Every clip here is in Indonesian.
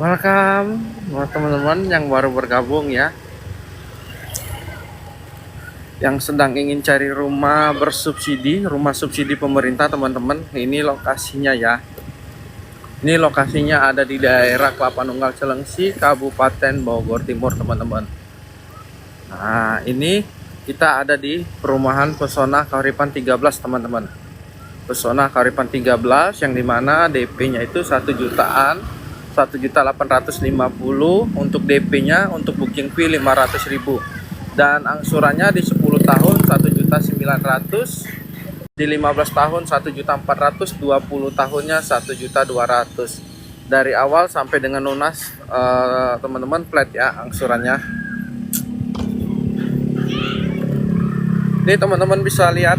Welcome buat teman-teman yang baru bergabung ya, yang sedang ingin cari rumah bersubsidi, rumah subsidi pemerintah teman-teman. Ini lokasinya ya. Ini lokasinya ada di daerah Kelapa Nunggal Celengsi, Kabupaten Bogor Timur teman-teman. Nah, ini kita ada di perumahan Pesona Kauripan 13 teman-teman. Pesona Kauripan 13 yang dimana DP-nya itu 1 jutaan, 1.850.000 untuk DP-nya, untuk booking fee 500.000, dan angsurannya di 10 tahun 1.900.000, di 15 tahun 1.400.000, 20 tahunnya 1.200.000. Dari awal sampai dengan lunas teman-teman, flat ya angsurannya. Ini teman-teman bisa lihat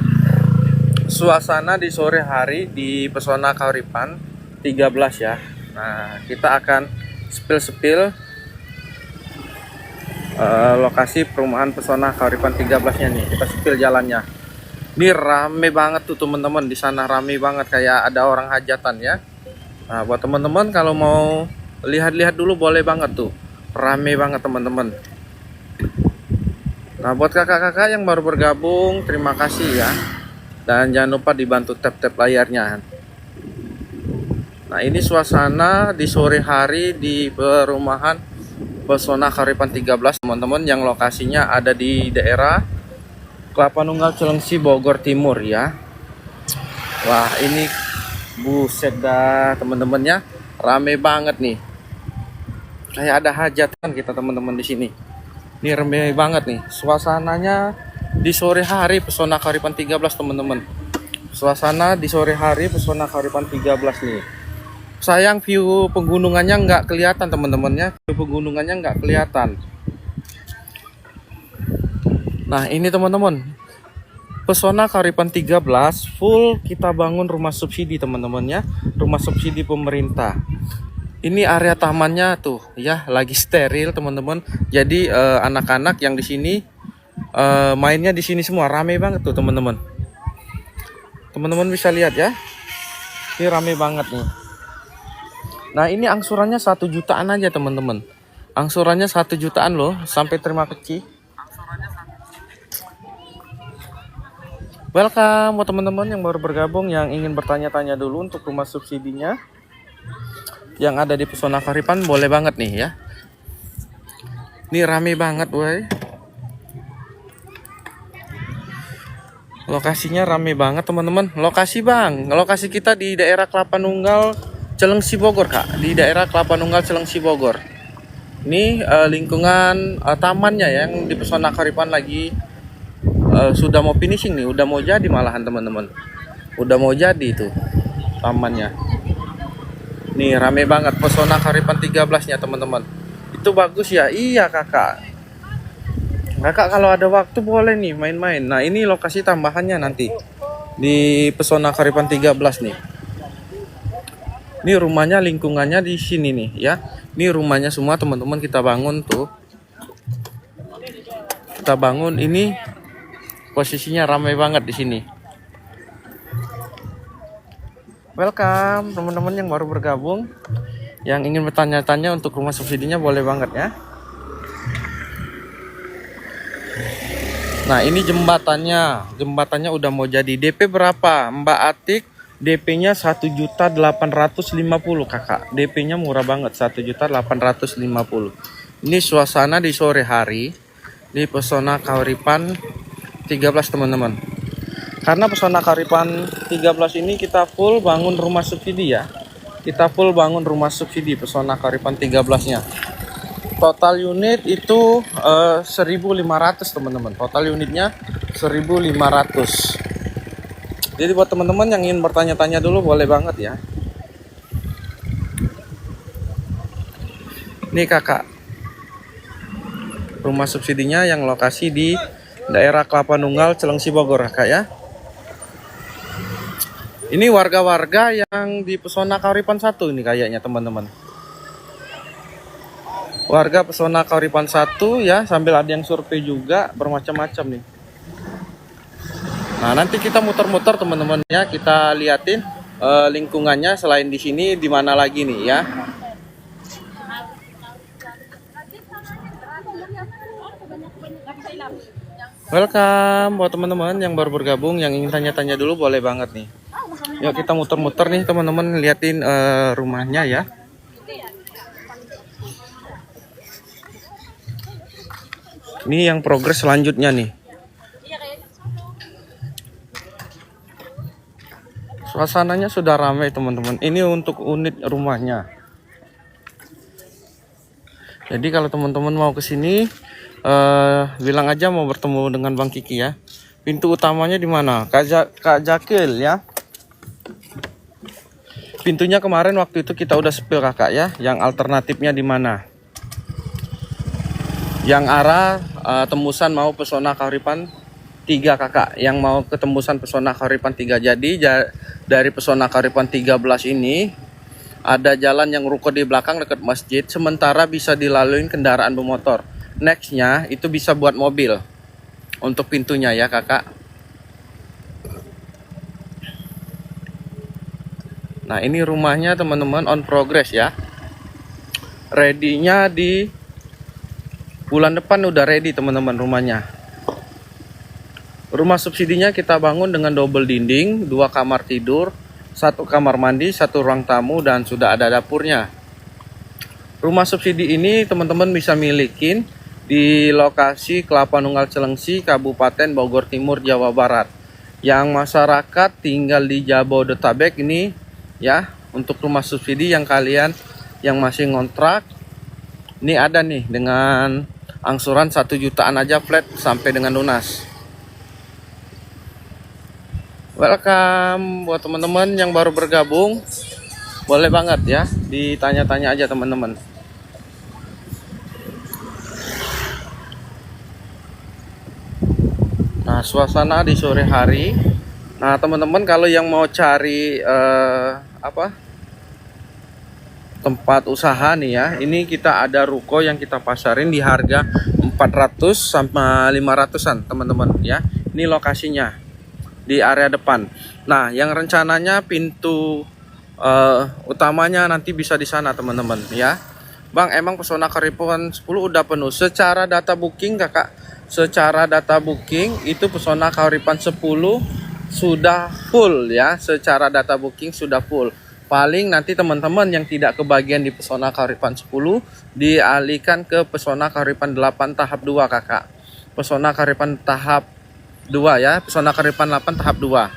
suasana di sore hari di Pesona Kauripan 13 ya. Nah, kita akan spill lokasi perumahan Pesona Kauripan 13-nya nih. Kita spill jalannya. Ini rame banget tuh teman-teman, di sana rame banget kayak ada orang hajatan ya. Nah, buat teman-teman kalau mau lihat-lihat dulu boleh banget tuh. Rame banget teman-teman. Nah, buat kakak-kakak yang baru bergabung, terima kasih ya. Dan jangan lupa dibantu tap-tap layarnya. Nah, ini suasana di sore hari di perumahan Pesona Kauripan 13 teman-teman, yang lokasinya ada di daerah Kelapa Nunggal Celengsi, Bogor Timur ya. Wah, ini buset dah teman-teman ya. Rame banget nih. Kayak ada hajatan kita teman-teman di sini. Ini rame banget nih. Suasananya di sore hari Pesona Kauripan 13 teman-teman. Suasana di sore hari Pesona Kauripan 13 nih. Sayang view pegunungannya nggak kelihatan teman-teman ya. View pegunungannya nggak kelihatan. Nah, ini teman-teman, Pesona Kauripan 13 full kita bangun rumah subsidi teman-teman ya. Rumah subsidi pemerintah. Ini area tamannya tuh ya, lagi steril teman-teman. Jadi anak-anak yang di sini mainnya di sini semua, rame banget tuh teman-teman. Teman-teman bisa lihat ya. Ini rame banget nih. Nah, ini angsurannya 1 jutaan aja teman-teman. Angsurannya 1 jutaan loh, sampai terima kasih. Welcome buat teman-teman yang baru bergabung, yang ingin bertanya-tanya dulu untuk rumah subsidinya yang ada di Pesona Kauripan, boleh banget nih ya. Ini rame banget woi. Lokasinya rame banget teman-teman. Lokasi bang, lokasi kita di daerah Kelapa Nunggal Celengsi Bogor kak. Di daerah Kelapa Nunggal Celengsi Bogor. Ini lingkungan tamannya yang di Pesona Kauripan lagi sudah mau finishing nih, udah mau jadi malahan teman-teman. Udah mau jadi itu tamannya. Nih rame banget Pesona Kauripan 13-nya teman-teman. Itu bagus ya. Iya kakak. Kakak kalau ada waktu boleh nih main-main. Nah, ini lokasi tambahannya nanti di Pesona Kauripan 13 nih. Ini rumahnya, lingkungannya di sini nih ya. Ini rumahnya semua teman-teman kita bangun tuh. Kita bangun ini. Posisinya ramai banget di sini. Welcome teman-teman yang baru bergabung, yang ingin bertanya-tanya untuk rumah subsidinya, boleh banget ya. Nah, ini jembatannya. Jembatannya udah mau jadi. DP berapa Mbak Atik? DP-nya 1.850.000 kakak. DP-nya murah banget, 1.850.000. Ini suasana di sore hari di Pesona Kauripan 13 teman-teman. Karena Pesona Kauripan 13 ini kita full bangun rumah subsidi ya. Kita full bangun rumah subsidi Pesona Kauripan 13-nya. Total unit itu 1.500 teman-teman. Total unitnya 1.500. Jadi buat teman-teman yang ingin bertanya-tanya dulu boleh banget ya. Ini kakak, rumah subsidinya yang lokasi di daerah Kelapa Nunggal Celengsi Bogor kak ya. Ini warga-warga yang di Pesona Kauripan 1 ini kayaknya teman-teman. Warga Pesona Kauripan 1 ya, sambil ada yang survei juga, bermacam-macam nih. Nah, nanti kita muter-muter teman-teman ya, kita liatin lingkungannya selain di sini di mana lagi nih ya. Welcome buat teman-teman yang baru bergabung, yang ingin tanya-tanya dulu boleh banget nih. Yuk kita muter-muter nih teman-teman, liatin rumahnya ya. Ini yang progres selanjutnya nih. Suasananya sudah ramai teman-teman. Ini untuk unit rumahnya. Jadi kalau teman-teman mau ke sini, bilang aja mau bertemu dengan Bang Kiki ya. Pintu utamanya di mana? Kak Jakil ya. Pintunya kemarin waktu itu kita udah spill kakak ya. Yang alternatifnya di mana? Yang arah tembusan mau Pesona Kahuripan 3 kakak. Yang mau ke tembusan Pesona Kahuripan 3. Jadi dari Pesona Kahuripan 13 ini ada jalan yang ruko di belakang dekat masjid. Sementara bisa dilalui kendaraan bermotor. Nextnya itu bisa buat mobil. Untuk pintunya ya kakak. Nah ini rumahnya teman-teman on progress ya. Ready-nya di bulan depan udah ready teman-teman rumahnya. Rumah subsidinya kita bangun dengan double dinding, 2 kamar tidur, 1 kamar mandi, 1 ruang tamu, dan sudah ada dapurnya. Rumah subsidi ini teman-teman bisa milikin di lokasi Kelapa Nunggal Celengsi, Kabupaten Bogor Timur, Jawa Barat. Yang masyarakat tinggal di Jabodetabek ini ya, untuk rumah subsidi yang kalian yang masih ngontrak, ini ada nih dengan angsuran 1 jutaan aja flat sampai dengan lunas. Welcome buat teman-teman yang baru bergabung, boleh banget ya ditanya-tanya aja teman-teman. Nah suasana di sore hari. Nah teman-teman kalau yang mau cari tempat usaha nih ya, ini kita ada ruko yang kita pasarin di harga 400 sampai 500-an teman-teman ya. Ini lokasinya di area depan. Nah yang rencananya pintu utamanya nanti bisa di sana teman-teman ya. Bang emang Pesona Kahuripan 10 udah penuh secara data booking kakak. Secara data booking itu Pesona Kahuripan 10 sudah full ya. Secara data booking sudah full. Paling nanti teman-teman yang tidak kebagian di Pesona Kahuripan 10 dialihkan ke Pesona Kahuripan 8 tahap 2 kakak. Pesona Kahuripan tahap 2 ya, Pesona Kahuripan 8 tahap 2.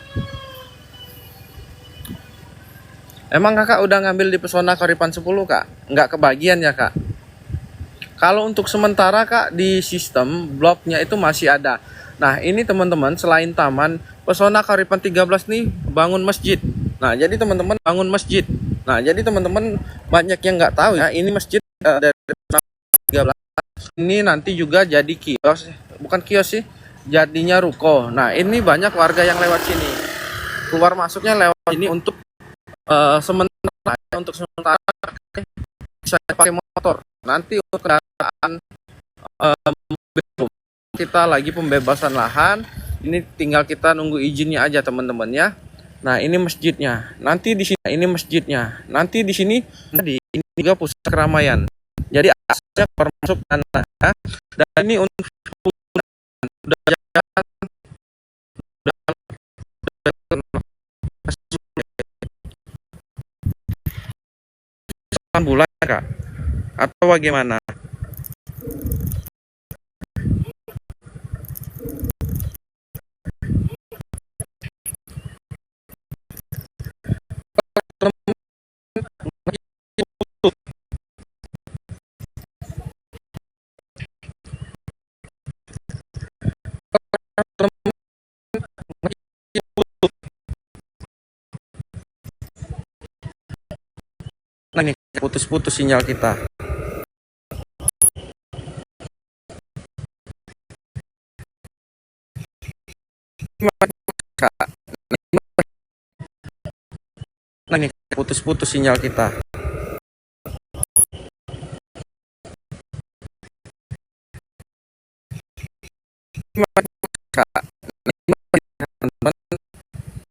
Emang kakak udah ngambil di Pesona Kahuripan 10 kak? Nggak kebagian ya kak? Kalau untuk sementara kak di sistem bloknya itu masih ada. Nah ini teman-teman selain taman, Pesona Kahuripan 13 nih bangun masjid. Nah jadi teman-teman bangun masjid. Nah jadi teman-teman banyak yang nggak tahu ya, ini masjid dari Pesona 13 ini nanti juga jadi kios, bukan kios sih, jadinya ruko. Nah ini banyak warga yang lewat sini, keluar masuknya lewat ini untuk sementara bisa pakai motor. Nanti untuk kendaraan kita lagi pembebasan lahan, ini tinggal kita nunggu izinnya aja teman-teman ya. Nah ini masjidnya, nanti di sini ini masjidnya, nanti di sini tadi ini juga pusat keramaian. Jadi aksesnya termasuk tanah ya. Dan ini untuk udah jalan bulan kak atau bagaimana? Nah ini putus-putus sinyal kita. Nah ini putus-putus sinyal kita.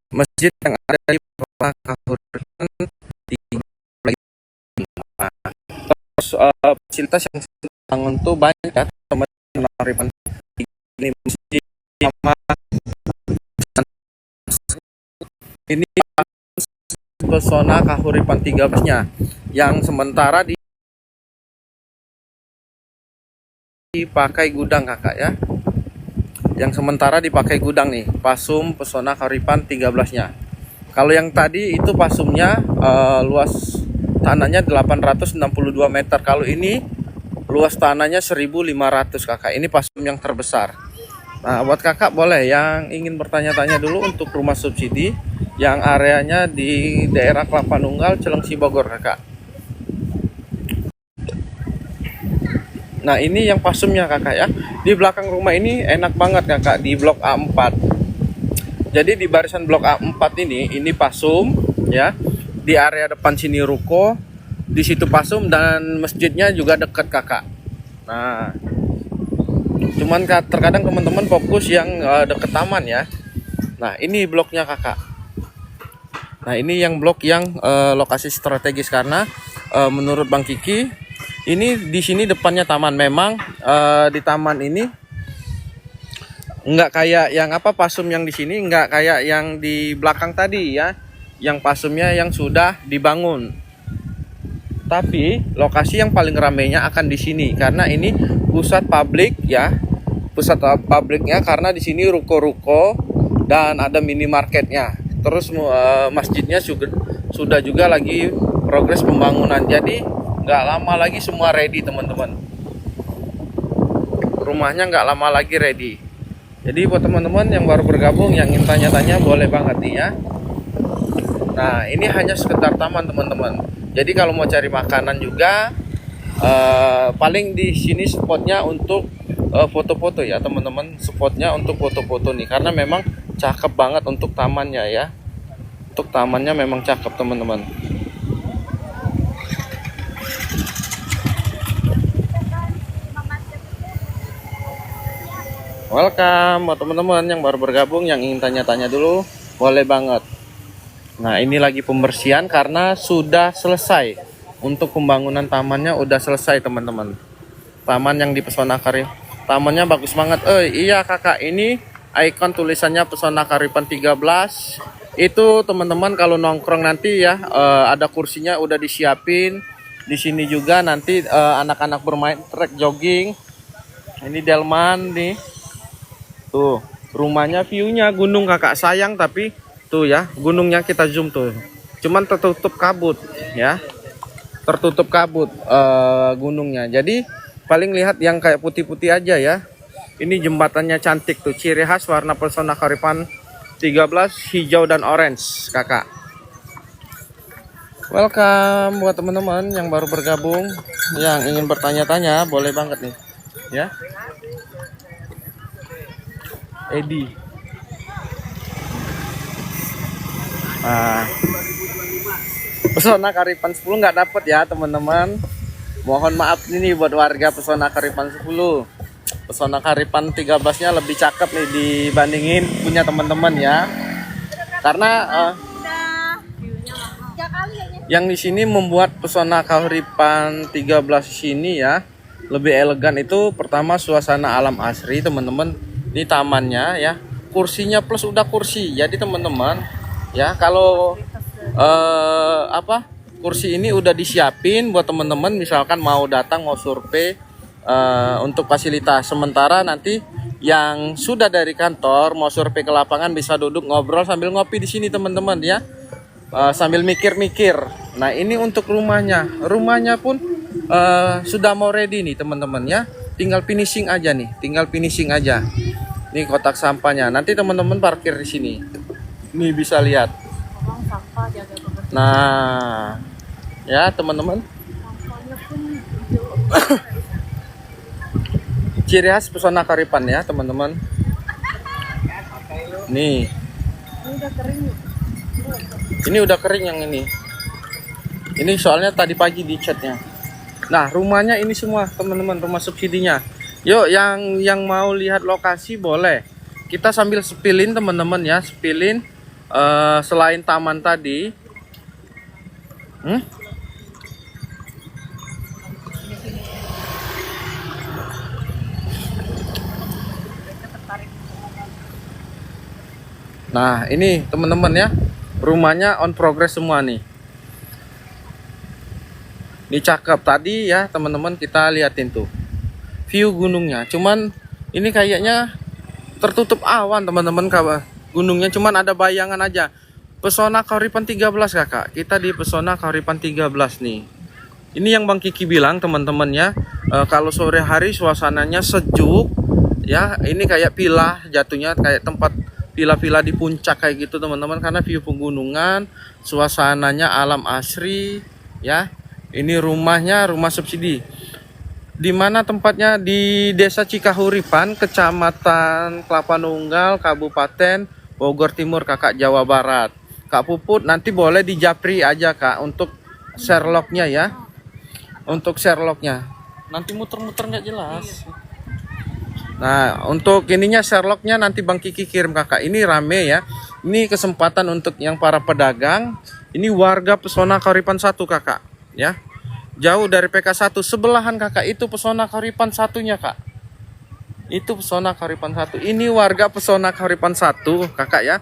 Masjid yang ada di Pesona Kahuripan fasilitas yang bangun tuh banyak ya teman-teman. ini masjid sama ini pesona Kahuripan 13-nya yang sementara dipakai gudang kakak ya. Yang sementara dipakai gudang nih, Pasum Pesona Kahuripan 13-nya. Kalau yang tadi itu pasumnya luas tanahnya 862 meter. Kalau ini luas tanahnya 1.500 kakak. Ini pasum yang terbesar. Nah, buat kakak boleh yang ingin bertanya-tanya dulu untuk rumah subsidi yang areanya di daerah Kelapa Nunggal, Cilengsi, Bogor kakak. Nah, ini yang pasumnya kakak ya. Di belakang rumah ini enak banget kakak, di blok A4. Jadi di barisan blok A4 ini pasum ya. Di area depan sini ruko, di situ pasum dan masjidnya juga dekat kakak. Nah, cuman terkadang teman-teman fokus yang deket taman ya. Nah, ini bloknya kakak. Nah, ini yang blok yang lokasi strategis karena menurut Bang Kiki ini di sini depannya taman. Memang di taman ini nggak kayak yang pasum yang di sini, nggak kayak yang di belakang tadi ya, yang pasumnya yang sudah dibangun. Tapi lokasi yang paling ramainya akan di sini karena ini pusat publik ya, pusat publiknya karena di sini ruko-ruko dan ada minimarketnya. Terus masjidnya sudah juga lagi progres pembangunan. Jadi nggak lama lagi semua ready teman-teman. Rumahnya nggak lama lagi ready. Jadi buat teman-teman yang baru bergabung yang ingin tanya-tanya boleh banget nih ya. Nah, ini hanya sekedar taman teman-teman. Jadi kalau mau cari makanan juga paling di sini spotnya untuk foto-foto ya teman-teman. Spotnya untuk foto-foto nih karena memang cakep banget untuk tamannya ya. Untuk tamannya memang cakep teman-teman. Welcome buat teman-teman yang baru bergabung yang ingin tanya-tanya dulu boleh banget. Nah, ini lagi pembersihan karena sudah selesai. Untuk pembangunan tamannya udah selesai teman-teman. Taman yang di Pesona Kahuripan, tamannya bagus banget. Iya kakak, ini ikon tulisannya Pesona Kahuripan 13. Itu teman-teman kalau nongkrong nanti ya ada kursinya udah disiapin. Di sini juga nanti anak-anak bermain trek jogging. Ini delman nih. Tuh, rumahnya view-nya gunung kakak, sayang tapi tuh ya, gunungnya kita zoom tuh. Cuman tertutup kabut ya. Tertutup kabut gunungnya. Jadi paling lihat yang kayak putih-putih aja ya. Ini jembatannya cantik tuh, ciri khas warna Pesona Kahuripan 13 hijau dan orange kakak. Welcome buat teman-teman yang baru bergabung yang ingin bertanya-tanya boleh banget nih ya. Edi. Nah, Pesona Kahuripan 10 nggak dapet ya teman-teman. Mohon maaf ini buat warga Pesona Kahuripan 10. Pesona Kahuripan 13-nya lebih cakep nih dibandingin punya teman-teman ya. Karena yang di sini membuat Pesona Kahuripan 13 sini ya lebih elegan itu pertama suasana alam asri teman-teman. Ini tamannya ya, kursinya plus udah kursi. Jadi teman-teman ya kalau kursi ini udah disiapin buat teman-teman misalkan mau datang mau survei untuk fasilitas. Sementara nanti yang sudah dari kantor mau survei ke lapangan bisa duduk ngobrol sambil ngopi di sini teman-teman ya, sambil mikir-mikir. Nah, ini untuk rumahnya pun sudah mau ready nih teman-teman ya, tinggal finishing aja nih, Ini kotak sampahnya. Nanti teman-teman parkir di sini. Nih bisa lihat. Nah, ya teman-teman. Ciri khas Pesona Kahuripan ya teman-teman. Nih. Ini udah kering yang ini. Ini soalnya tadi pagi dicatnya. Nah, rumahnya ini semua teman-teman, rumah subsidinya. Yuk yang mau lihat lokasi boleh. Kita sambil spillin teman-teman ya, spillin selain taman tadi. Nah, ini teman-teman ya, rumahnya on progress semua nih. Ini cakep tadi ya teman-teman, kita liatin tuh view gunungnya. Cuman ini kayaknya tertutup awan teman-teman, gunungnya cuman ada bayangan aja. Pesona Kahuripan 13 kakak, kita di Pesona Kahuripan 13 nih. Ini yang Bang Kiki bilang teman-teman ya, kalau sore hari suasananya sejuk ya, ini kayak villa jatuhnya, kayak tempat villa-villa di puncak kayak gitu teman-teman, karena view pegunungan, suasananya alam asri ya. Ini rumahnya rumah subsidi. Di mana tempatnya? Di Desa Cikahuripan, Kecamatan Kelapa Nunggal, Kabupaten Bogor Timur, kakak, Jawa Barat. Kak Puput nanti boleh di japri aja kak untuk Sherlocknya ya. Untuk Sherlocknya nanti muter-muter nggak jelas. Nah, untuk ininya Sherlocknya nanti Bang Kiki kirim kakak. Ini rame ya. Ini kesempatan untuk yang para pedagang. Ini warga Pesona Kahuripan 1 kakak ya. Jauh dari PK1, sebelahan kakak itu Pesona Kahuripan 1-nya kak. Itu Pesona Kahuripan 1. Ini warga Pesona Kahuripan 1 kakak ya.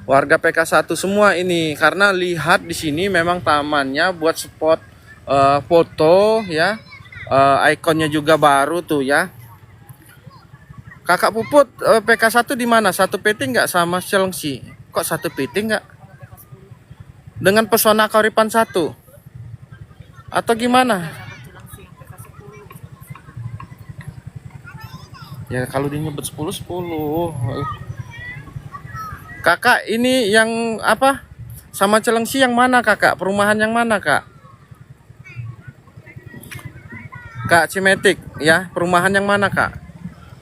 Warga PK1 semua ini, karena lihat di sini memang tamannya buat spot foto ya. Ikonnya juga baru tuh ya. Kakak Puput, PK1 di mana? Satu PT nggak sama Cilengsi? Kok satu PT nggak? Dengan Pesona Kahuripan 1? Atau gimana? Ya kalau dinyebut 10. Kakak ini yang apa? Sama Cilengsi yang mana kakak? Perumahan yang mana kak? Kak Cimetik ya, perumahan yang mana kak?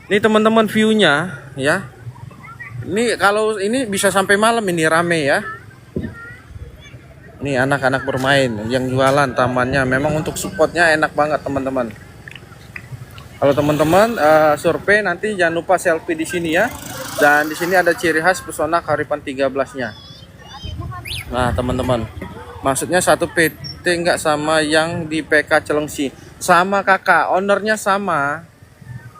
Ini teman-teman viewnya ya. Ini kalau ini bisa sampai malam ini rame ya. Nih anak-anak bermain yang jualan tamannya, memang untuk spotnya enak banget teman-teman. Kalau teman-teman survei nanti jangan lupa selfie di sini ya. Dan di sini ada ciri khas Pesona Kahuripan 13-nya. Nah teman-teman, maksudnya satu PT nggak sama yang di PK Cilengsi. Sama kakak, ownernya sama.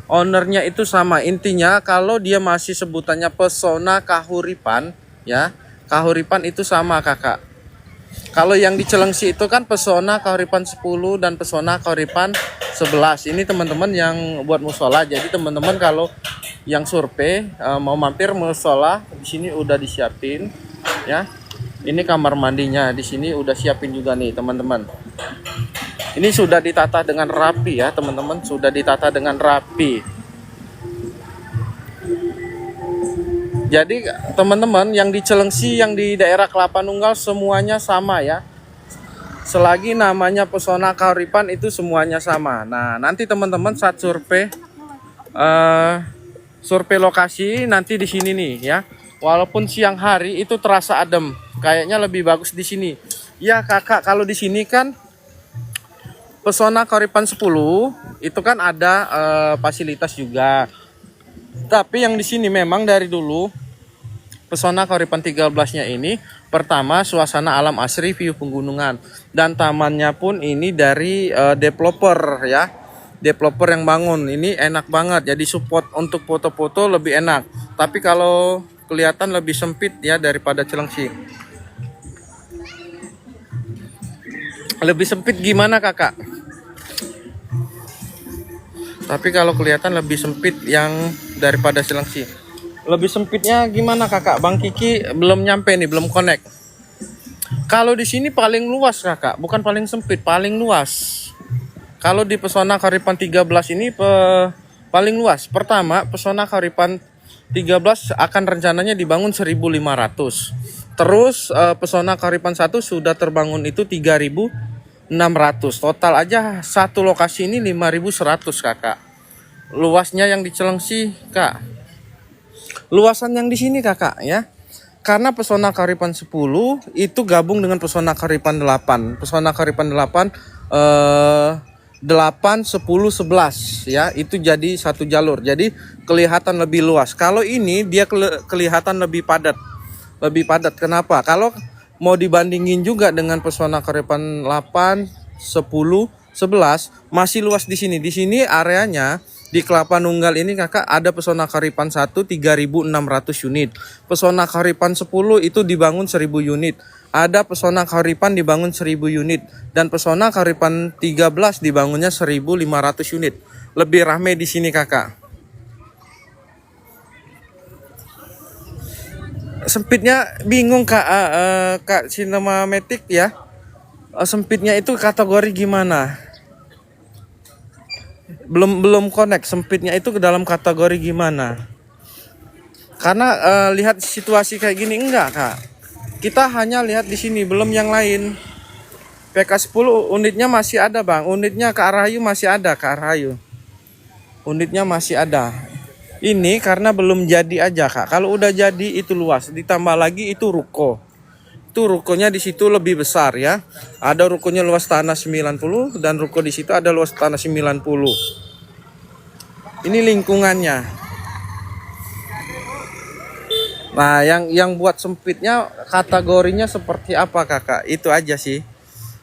Ownernya itu sama. Intinya kalau dia masih sebutannya Pesona Kahuripan ya, Kahuripan itu sama kakak. Kalau yang di Cilengsi itu kan Pesona Kahuripan 10 dan Pesona Kahuripan 11. Ini teman-teman yang buat musola. Jadi teman-teman kalau yang survei mau mampir musola, di sini udah disiapin ya. Ini kamar mandinya, di sini udah siapin juga nih teman-teman. Ini sudah ditata dengan rapi ya teman-teman, sudah ditata dengan rapi. Jadi teman-teman yang di Cilengsi, yang di daerah Kelapa Nunggal semuanya sama ya. Selagi namanya Pesona Kahuripan itu semuanya sama. Nah nanti teman-teman saat survei survei lokasi nanti di sini nih ya. Walaupun siang hari itu terasa adem, kayaknya lebih bagus di sini. Ya kakak, kalau di sini kan Pesona Kahuripan 10 itu kan ada fasilitas juga. Tapi yang di sini memang dari dulu Pesona Kahuripan 13-nya ini, pertama suasana alam asri, view pegunungan, dan tamannya pun ini dari developer ya. Developer yang bangun. Ini enak banget. Jadi support untuk foto-foto lebih enak. Tapi kalau kelihatan lebih sempit ya daripada Cilengsi. Lebih sempit gimana kakak? Tapi kalau kelihatan lebih sempit yang daripada Cilengsi. Lebih sempitnya gimana kakak? Bang Kiki belum nyampe nih, belum connect. Kalau di sini paling luas kakak, bukan paling sempit, paling luas. Kalau di Pesona Kahuripan 13 ini paling luas. Pertama, Pesona Kahuripan 13 akan rencananya dibangun 1.500. Terus Pesona Kahuripan 1 sudah terbangun itu 3.600. Total aja satu lokasi ini 5.100 kakak. Luasnya yang di Cilengsi kak. Luasan yang di sini kakak ya. Karena Pesona Kahuripan 10 itu gabung dengan Pesona Kahuripan 8. Pesona Kahuripan 8 8, 10, 11 ya. Itu jadi satu jalur. Jadi kelihatan lebih luas. Kalau ini dia kelihatan lebih padat. Lebih padat. Kenapa? Kalau mau dibandingin juga dengan Pesona Kahuripan 8, 10, 11 masih luas di sini. Di sini areanya Di Kelapa Nunggal ini kakak ada Pesona Kahuripan 1 3.600 unit. Pesona Kahuripan 10 itu dibangun 1.000 unit. Ada Pesona Kahuripan dibangun 1.000 unit. Dan Pesona Kahuripan 13 dibangunnya 1.500 unit. Lebih rame di sini kakak. Sempitnya bingung kak, kak Sinemamatic ya. Sempitnya itu kategori gimana? Belum connect, sempitnya itu ke dalam kategori gimana? Karena lihat situasi kayak gini enggak kak, kita hanya lihat di sini, belum yang lain. PK10 unitnya masih ada bang, unitnya ke Arahayu masih ada, ke Arahayu unitnya masih ada. Ini karena belum jadi aja kak. Kalau udah jadi itu luas, ditambah lagi itu ruko. Itu rukonya di situ lebih besar ya. Ada rukonya luas tanah 90 dan ruko di situ ada luas tanah 90. Ini lingkungannya. Nah, yang buat sempitnya kategorinya seperti apa kakak? Itu aja sih.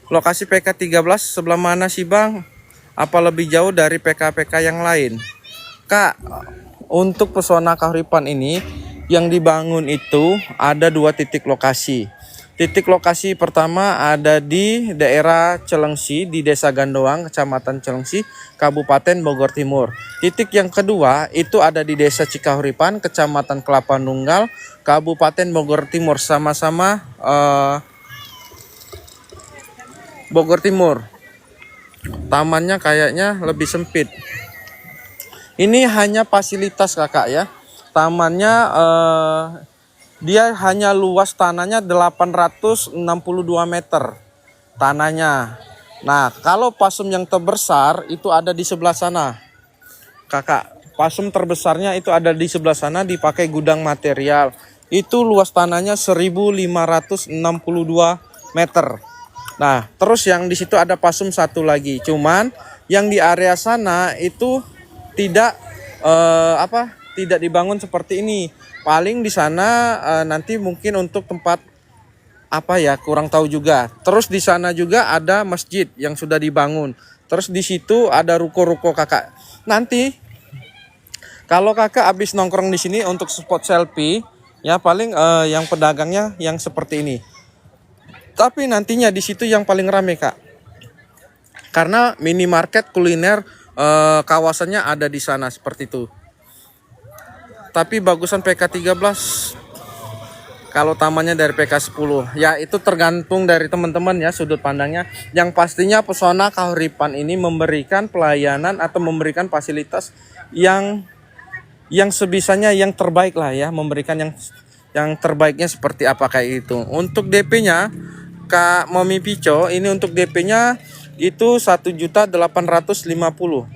Lokasi PK13 sebelah mana sih bang? Apa lebih jauh dari PK-PK yang lain? Kak, untuk Pesona Kahuripan ini yang dibangun itu ada 2 titik lokasi. Titik lokasi pertama ada di daerah Celengsi, di Desa Gandoang, Kecamatan Celengsi, Kabupaten Bogor Timur. Titik yang kedua itu ada di Desa Cikahuripan, Kecamatan Kelapa Nunggal, Kabupaten Bogor Timur, sama-sama Bogor Timur. Tamannya kayaknya lebih sempit. Ini hanya fasilitas kakak ya. Tamannya dia hanya luas tanahnya 862 meter tanahnya. Nah, kalau pasum yang terbesar itu ada di sebelah sana. Kakak, pasum terbesarnya itu ada di sebelah sana, dipakai gudang material. Itu luas tanahnya 1562 meter. Nah, terus yang di situ ada pasum satu lagi. Cuman yang di area sana itu tidak tidak dibangun seperti ini. Paling di sana nanti mungkin untuk tempat apa ya, kurang tahu juga. Terus di sana juga ada masjid yang sudah dibangun. Terus di situ ada ruko-ruko kakak. Nanti kalau kakak habis nongkrong di sini untuk spot selfie, ya paling yang pedagangnya yang seperti ini. Tapi nantinya di situ yang paling rame kak. Karena minimarket kuliner kawasannya ada di sana seperti itu. Tapi bagusan PK13 kalau tamannya dari PK10. Ya itu tergantung dari teman-teman ya sudut pandangnya. Yang pastinya Pesona Kahuripan ini memberikan pelayanan atau memberikan fasilitas yang sebisanya yang terbaik lah ya. Memberikan yang terbaiknya seperti apa kayak itu. Untuk DP-nya Kak Mami Pico ini untuk DP-nya itu 1.850.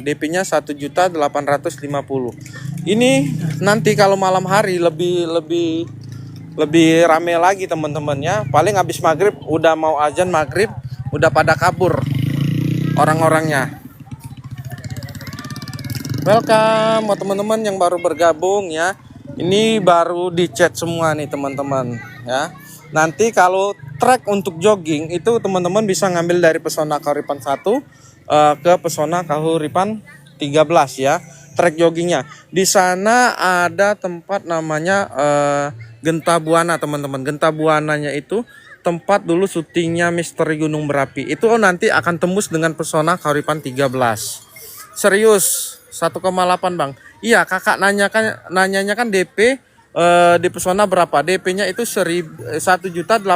DP-nya 1.850. Ini nanti kalau malam hari lebih rame lagi teman-temannya. Paling habis maghrib udah mau azan maghrib udah pada kabur orang-orangnya. Welcome buat teman-teman yang baru bergabung ya. Ini baru di-chat semua nih teman-teman ya. Nanti kalau trek untuk jogging itu teman-teman bisa ngambil dari Pesona Kahuripan 1 ke Pesona Kahuripan 13 ya. Trek joggingnya. Di sana ada tempat namanya Genta Buana teman-teman. Genta Buananya itu tempat dulu syutingnya Misteri Gunung Berapi. Itu nanti akan tembus dengan Pesona Kahuripan 13. Serius 1,8 bang. Iya kakak nanyanya kan DP di Pesona berapa? DP-nya itu 1.850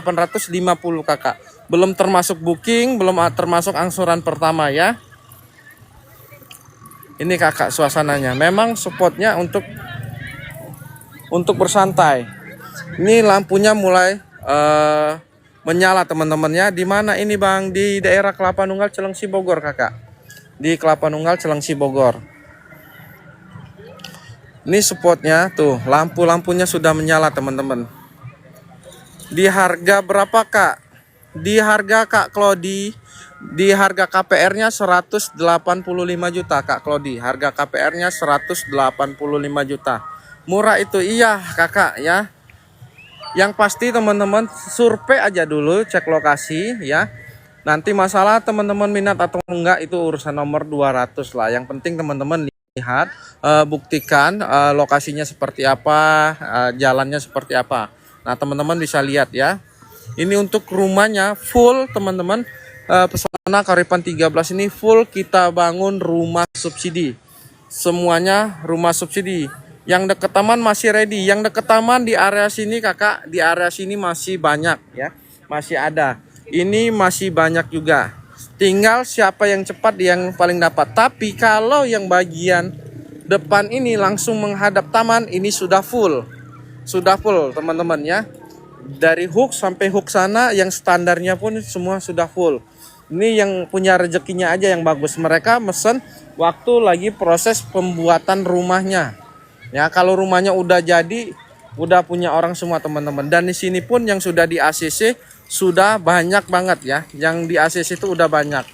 kakak. Belum termasuk booking, belum termasuk angsuran pertama ya. Ini kakak suasananya. Memang spotnya untuk bersantai. Ini lampunya mulai menyala teman-temannya. Di mana ini bang? Di daerah Kelapa Nunggal Celengsi Bogor kakak. Di Kelapa Nunggal Celengsi Bogor. Ini spotnya tuh, lampu-lampunya sudah menyala teman-teman. Di harga berapa kak? Di harga kak Klodi, di harga KPR-nya 185 juta kak Klodi. Harga KPR-nya 185 juta. Murah itu iya kakak ya. Yang pasti teman-teman survei aja dulu, cek lokasi ya. Nanti masalah teman-teman minat atau enggak itu urusan nomor 200 lah. Yang penting teman-teman lihat, buktikan lokasinya seperti apa, jalannya seperti apa. Nah, teman-teman bisa lihat ya. Ini untuk rumahnya full, teman-teman. Pesona Kahuripan 13 ini full kita bangun rumah subsidi. Semuanya rumah subsidi. Yang dekat taman masih ready. Yang dekat taman di area sini kakak, di area sini masih banyak ya. Masih ada. Ini masih banyak juga. Tinggal siapa yang cepat yang paling dapat. Tapi kalau yang bagian depan ini langsung menghadap taman, ini sudah full. Sudah full teman-teman ya. Dari hook sampai hook sana yang standarnya pun semua sudah full. Ini yang punya rezekinya aja yang bagus. Mereka mesen waktu lagi proses pembuatan rumahnya. Ya, kalau rumahnya udah jadi, udah punya orang semua teman-teman. Dan di sini pun yang sudah di ACC sudah banyak banget ya. Yang di ACC itu udah banyak.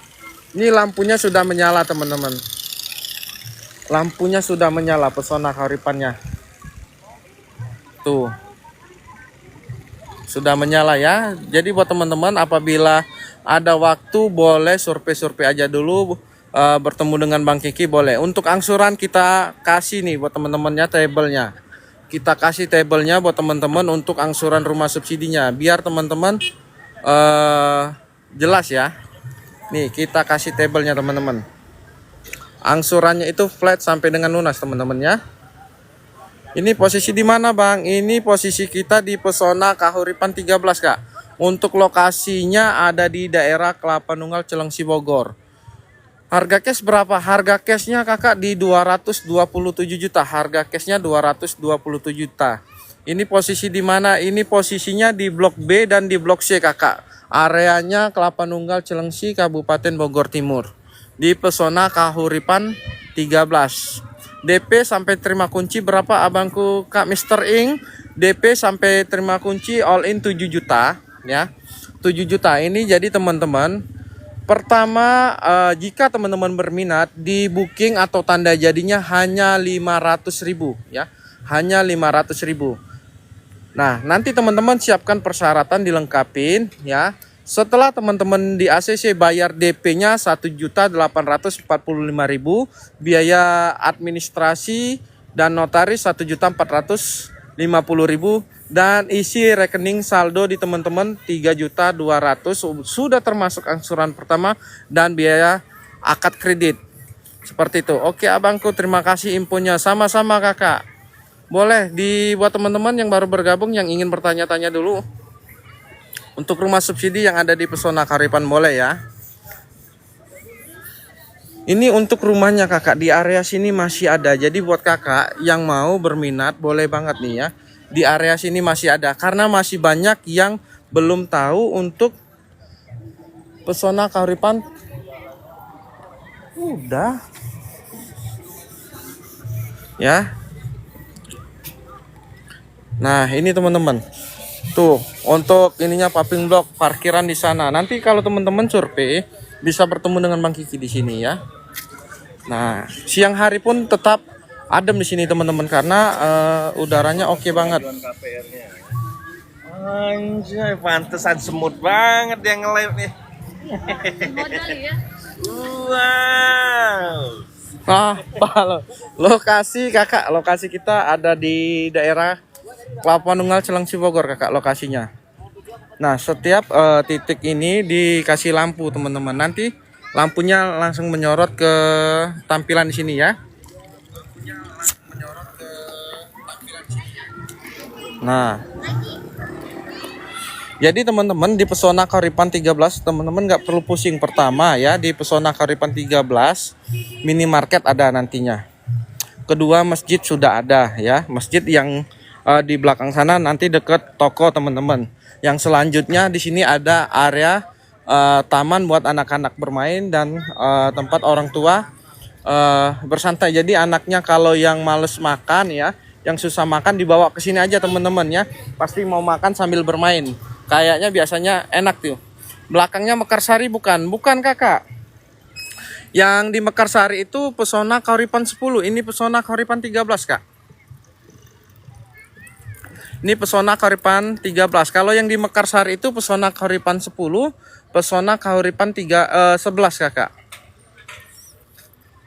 Ini lampunya sudah menyala teman-teman. Lampunya sudah menyala Pesona Kahuripannya. Tuh. Sudah menyala ya. Jadi buat teman-teman apabila ada waktu boleh survei-survei aja dulu, bertemu dengan Bang Kiki boleh. Untuk angsuran kita kasih nih buat teman-temannya tabelnya. Kita kasih tabelnya buat teman-teman untuk angsuran rumah subsidinya. Biar teman-teman jelas ya. Nih kita kasih tabelnya teman-teman. Angsurannya itu flat sampai dengan lunas teman-teman ya. Ini posisi di mana Bang? Ini posisi kita di Pesona Kahuripan 13 Kak. Untuk lokasinya ada di daerah Kelapa Nunggal Cilengsi Bogor. Harga cash berapa? Harga cashnya kakak di 227 juta. Harga cashnya 227 juta. Ini posisi di mana? Ini posisinya di Blok B dan di Blok C kakak. Areanya Kelapa Nunggal Cilengsi Kabupaten Bogor Timur. Di Pesona Kahuripan 13. DP sampai terima kunci berapa abangku Kak Mr. Ing? DP sampai terima kunci all in 7 juta ya. 7 juta ini jadi teman-teman. Pertama jika teman-teman berminat di booking atau tanda jadinya hanya 500.000 ya. Hanya 500.000. Nah, nanti teman-teman siapkan persyaratan dilengkapin ya. Setelah teman-teman di ACC bayar DP-nya 1.845.000, biaya administrasi dan notaris 1.450.000 dan isi rekening saldo di teman-teman 3.200.000 sudah termasuk angsuran pertama dan biaya akad kredit. Seperti itu. Oke, abangku, terima kasih infonya. Sama-sama kakak. Boleh dibuat teman-teman yang baru bergabung yang ingin bertanya-tanya dulu. Untuk rumah subsidi yang ada di Pesona Kahuripan boleh ya. Ini untuk rumahnya kakak di area sini masih ada. Jadi buat kakak yang mau berminat boleh banget nih ya. Di area sini masih ada. Karena masih banyak yang belum tahu untuk Pesona Kahuripan. Udah. Ya. Nah ini teman-teman. Tuh, untuk ininya paving block parkiran di sana. Nanti kalau teman-teman survei bisa bertemu dengan Bang Kiki di sini ya. Nah, siang hari pun tetap adem di sini teman-teman karena udaranya oke banget. Anjay, pantesan semut banget yang nge-live nih. Wow. Lokasi kakak, lokasi kita ada di daerah Kelapa Nunggal Cilengsi Bogor kakak lokasinya. Nah setiap titik ini dikasih lampu teman-teman. Nanti lampunya langsung menyorot ke tampilan di sini ya. Nah jadi teman-teman di Pesona Kahuripan 13 teman-teman nggak perlu pusing. Pertama ya di Pesona Kahuripan 13 minimarket ada nantinya. Kedua masjid sudah ada ya. Masjid yang di belakang sana nanti deket toko teman-teman. Yang selanjutnya di sini ada area taman buat anak-anak bermain dan tempat orang tua bersantai. Jadi anaknya kalau yang males makan ya, yang susah makan dibawa ke sini aja teman-teman ya. Pasti mau makan sambil bermain. Kayaknya biasanya enak tuh. Belakangnya Mekarsari bukan kakak. Yang di Mekarsari itu Pesona Kahuripan 10. Ini Pesona Kahuripan 13 kak. Ini Pesona Kahuripan 13. Kalau yang di Mekarsari itu Pesona Kahuripan 10, Pesona Kahuripan 11 kakak.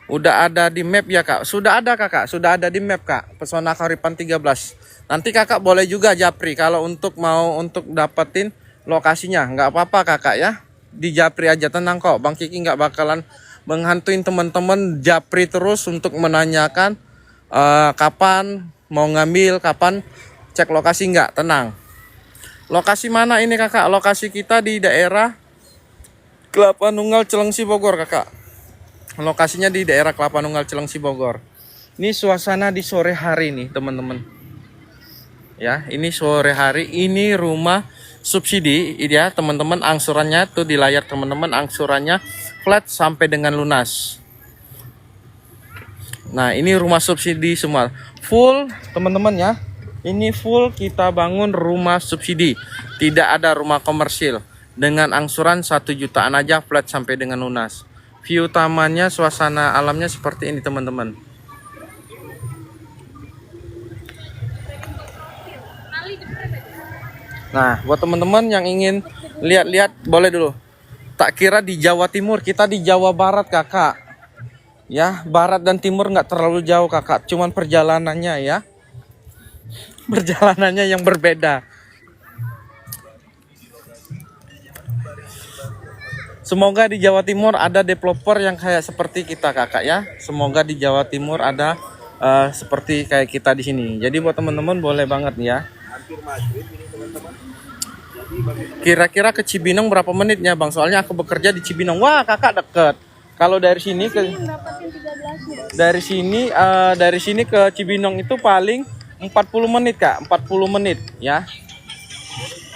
Udah ada di map ya kak? Sudah ada kakak, sudah ada di map kak. Pesona Kahuripan 13. Nanti kakak boleh juga japri kalau untuk dapetin lokasinya. Nggak apa-apa kakak ya. Di japri aja, tenang kok. Bang Kiki nggak bakalan menghantuin teman-teman japri terus untuk menanyakan kapan mau ngambil, kapan cek lokasi, nggak, tenang. Lokasi mana ini kakak? Lokasi kita di daerah Kelapa Nunggal Cilengsi Bogor kakak. Lokasinya di daerah Kelapa Nunggal Cilengsi Bogor. Ini suasana di sore hari nih teman-teman. Ya, ini sore hari, ini rumah subsidi ya teman-teman. Angsurannya tuh di layar teman-teman, angsurannya flat sampai dengan lunas. Nah, ini rumah subsidi semua. Full teman-teman ya. Ini full kita bangun rumah subsidi. Tidak ada rumah komersil. Dengan angsuran 1 jutaan aja flat sampai dengan lunas. View tamannya, suasana alamnya seperti ini teman-teman. Nah, buat teman-teman yang ingin lihat-lihat boleh dulu. Tak kira di Jawa Timur, kita di Jawa Barat kakak. Ya, Barat dan Timur nggak terlalu jauh kakak. Cuman perjalanannya ya. Perjalanannya yang berbeda. Semoga di Jawa Timur ada developer yang kayak seperti kita kakak ya. Semoga di Jawa Timur ada seperti kayak kita di sini. Jadi buat teman-teman boleh banget ya. Kira-kira ke Cibinong berapa menitnya bang? Soalnya aku bekerja di Cibinong. Wah kakak deket. Kalau dari sini ke dari sini ke Cibinong itu paling 40 menit kak. 40 menit ya.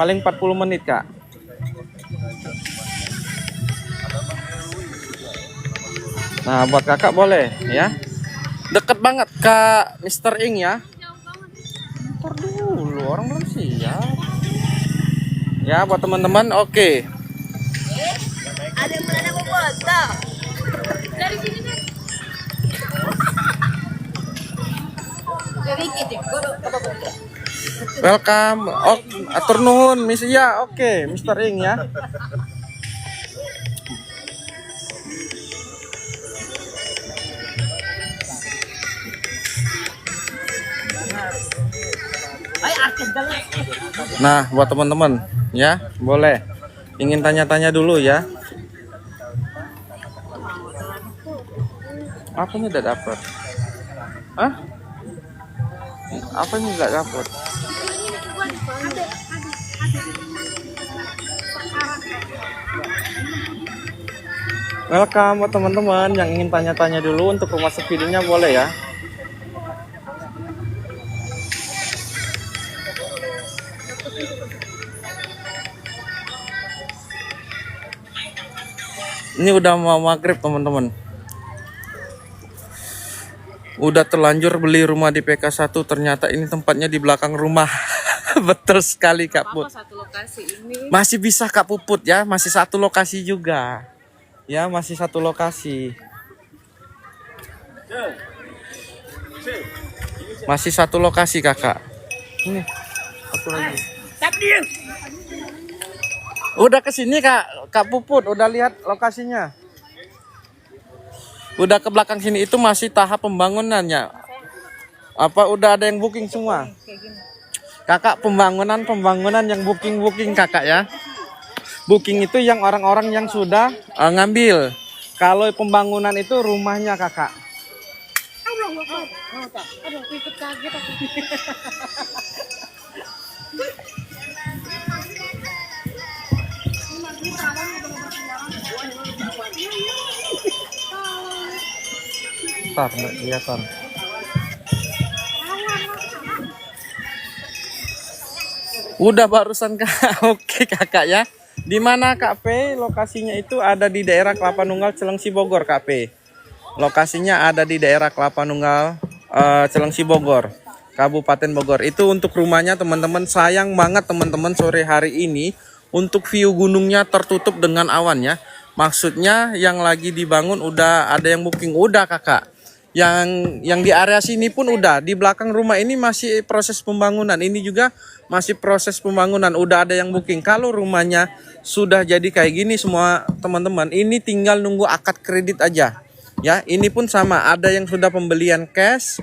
Paling 40 menit kak. Nah, buat kakak boleh ya. Deket banget Kak Mr. Ing ya. Ntar dulu, orang belum siap. Ya, buat teman-teman oke. Ada yang mana mau foto? Dari sini kan. Welcome. Oh, atur nuhun Miss ya. Oke, Mr. Ing ya. Nah, buat teman-teman ya, boleh ingin tanya-tanya dulu ya. Apa ini udah dapet? Hah? Apa ini nggak dapet? Welcome buat teman-teman yang ingin tanya-tanya dulu untuk rumah subsidinya boleh ya. Ini udah mau maghrib teman-teman. Udah terlanjur beli rumah di PK1, ternyata ini tempatnya di belakang rumah. Betul sekali Kak Put. Satu lokasi ini. Masih bisa Kak Puput ya, masih satu lokasi juga. Ya, masih satu lokasi. Masih satu lokasi kakak. Ini satu lagi. Udah kesini Kak Puput, udah lihat lokasinya. Udah ke belakang sini, itu masih tahap pembangunannya. Apa udah ada yang booking semua? Kakak, pembangunan yang booking kakak ya. Booking itu yang orang-orang yang sudah ngambil. Kalau pembangunan itu rumahnya kakak. Aduh, ikut kaget aku. Ntar nggak kelihatan. Udah barusan kak. Oke kakak ya. Di mana Kak P? Lokasinya itu ada di daerah Kelapa Nunggal Cilengsi Bogor Kak P. Lokasinya ada di daerah Kelapa Nunggal Cilengsi Bogor, Kabupaten Bogor. Itu untuk rumahnya teman-teman. Sayang banget teman-teman sore hari ini untuk view gunungnya tertutup dengan awan ya. Maksudnya yang lagi dibangun udah ada yang booking, udah kakak. Yang di area sini pun udah. Di belakang rumah ini masih proses pembangunan. Ini juga masih proses pembangunan. Udah ada yang booking. Kalau rumahnya sudah jadi kayak gini semua teman-teman, ini tinggal nunggu akad kredit aja. Ya, ini pun sama, ada yang sudah pembelian cash,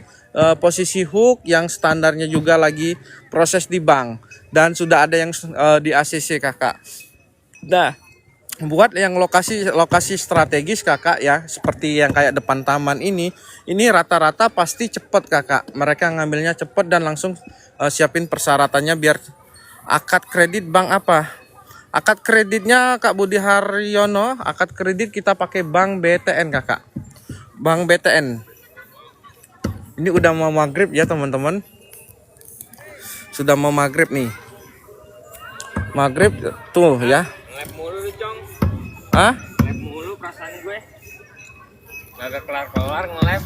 posisi hook yang standarnya juga lagi proses di bank, dan sudah ada yang di ACC kakak. Nah, buat yang lokasi strategis kakak ya, seperti yang kayak depan taman ini rata-rata pasti cepet kakak. Mereka ngambilnya cepet dan langsung siapin persyaratannya biar akad kredit bank apa. Akad kreditnya Kak Budi Haryono, akad kredit kita pakai bank BTN kakak. Bank BTN. Ini udah mau maghrib ya teman-teman. Sudah mau maghrib nih. Maghrib tuh ya. Ngelap mulu lu, Cong. Hah? Ngelap mulu perasaan gue. Kagak kelar-kelar ngelap.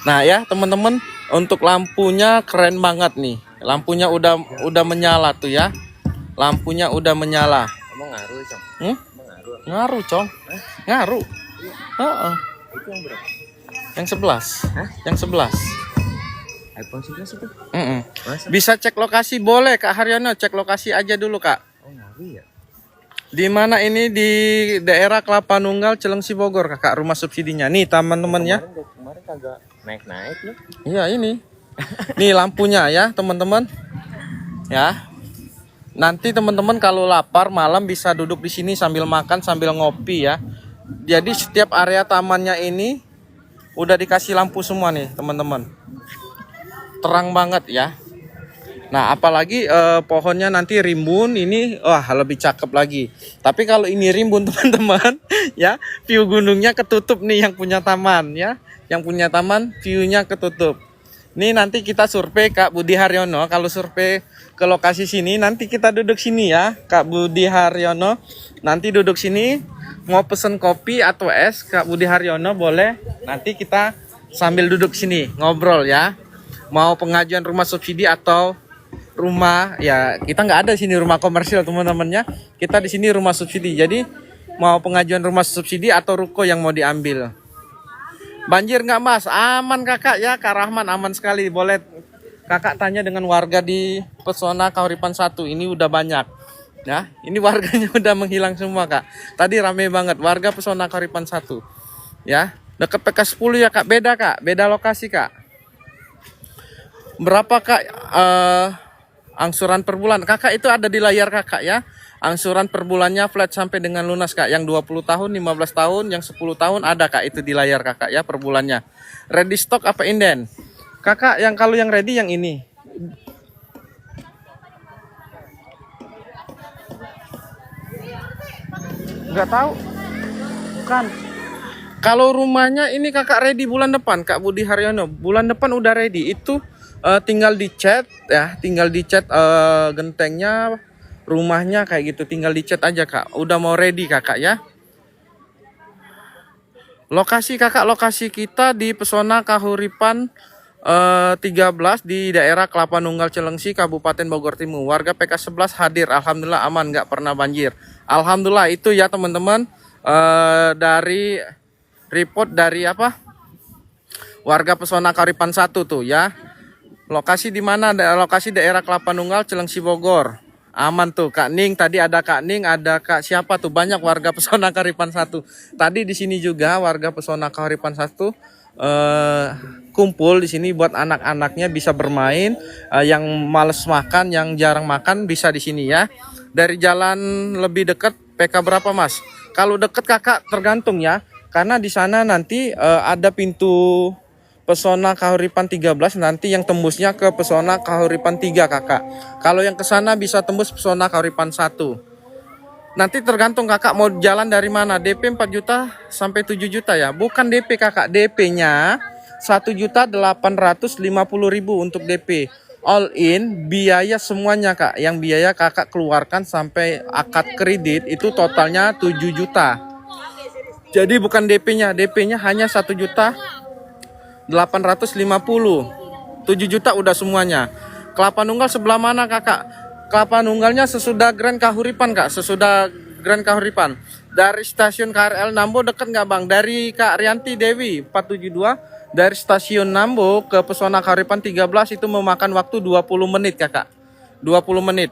Nah ya teman-teman, untuk lampunya keren banget nih. Lampunya udah menyala tuh ya. Lampunya udah menyala. Emang ngaruh, Cong? Emang ngaruh. Ngaruh, Cong. Ngaruh. Heeh. Itu yang berapa? Yang 11. Hah? Yang 11. iPhone 11 itu? Masa? Bisa cek lokasi, boleh Kak Haryono, cek lokasi aja dulu Kak. Oh, ngaruh ya? Di mana ini? Di daerah Kelapa Nunggal, Cilengsi, Bogor kakak, rumah subsidinya. Nih teman-teman ya. Kemarin kagak naik-naik loh. Iya ini. Nih lampunya ya teman-teman. Ya. Nanti teman-teman kalau lapar malam bisa duduk di sini sambil makan sambil ngopi ya. Jadi setiap area tamannya ini udah dikasih lampu semua nih teman-teman. Terang banget ya. Nah apalagi pohonnya nanti rimbun, ini wah lebih cakep lagi. Tapi kalau ini rimbun teman-teman ya, view gunungnya ketutup nih yang punya taman ya. Yang punya taman view-nya ketutup. Ini nanti kita survei Kak Budi Haryono. Kalau survei ke lokasi sini nanti kita duduk sini ya Kak Budi Haryono. Nanti duduk sini, mau pesen kopi atau es Kak Budi Haryono boleh. Nanti kita sambil duduk sini ngobrol ya. Mau pengajuan rumah subsidi atau rumah ya, kita nggak ada sini rumah komersil teman-temannya. Kita di sini rumah subsidi. Jadi mau pengajuan rumah subsidi atau ruko yang mau diambil. Banjir nggak mas? Aman kakak ya, Kak Rahman aman sekali. Boleh kakak tanya dengan warga di Pesona Kahuripan 1. Ini udah banyak ya. Ini warganya udah menghilang semua kak. Tadi rame banget warga Pesona Kahuripan 1 ya. Dekat PK10 ya kak. Beda lokasi kak. Berapa kak angsuran per bulan? Kakak itu ada di layar kakak ya. Angsuran per bulannya flat sampai dengan lunas kak. Yang 20 tahun, 15 tahun, yang 10 tahun ada kak itu di layar kakak ya per bulannya. Ready stock apa inden? Kakak yang kalau yang ready yang ini. Nggak tahu. Bukan. Kalau rumahnya ini kakak ready bulan depan Kak Budi Haryono. Bulan depan udah ready. Itu tinggal dicat ya, tinggal dicat gentengnya, rumahnya kayak gitu, tinggal dicat aja kak. Udah mau ready kakak ya. Lokasi kakak, lokasi kita di Pesona Kahuripan 13 di daerah Kelapa Nunggal Cilengsi, Kabupaten Bogor Timur. Warga PK11 hadir, alhamdulillah aman, nggak pernah banjir. Alhamdulillah itu ya teman-teman, dari report dari apa? Warga Pesona Kahuripan 1 tuh ya. Lokasi di mana? Lokasi daerah Kelapa Nunggal, Cilengsi, Bogor. Aman tuh, Kak Ning. Tadi ada Kak Ning, ada Kak siapa tuh? Banyak warga Pesona Kahuripan 1. Tadi di sini juga warga Pesona Kahuripan 1 kumpul di sini buat anak-anaknya bisa bermain. Yang males makan, yang jarang makan bisa di sini ya. Dari jalan lebih dekat PK berapa, Mas? Kalau deket Kakak tergantung ya. Karena di sana nanti ada pintu Pesona Kahuripan 13, nanti yang tembusnya ke Pesona Kahuripan 3 kakak. Kalau yang ke sana bisa tembus Pesona Kahuripan 1. Nanti tergantung kakak mau jalan dari mana. DP 4 juta sampai 7 juta ya. Bukan DP kakak, DP-nya 1.850.000 untuk DP. All in biaya semuanya kak. Yang biaya kakak keluarkan sampai akad kredit itu totalnya 7 juta. Jadi bukan DP-nya, DP-nya hanya 1.850.000. 7 juta udah semuanya. Kelapa Nunggal sebelah mana kakak? Kelapa Nunggalnya sesudah Grand Kahuripan kak. Sesudah Grand Kahuripan. Dari stasiun KRL Nambo deket nggak bang? Dari Kak Rianti Dewi 472. Dari stasiun Nambo ke Pesona Kahuripan 13 itu memakan waktu 20 menit kakak. 20 menit.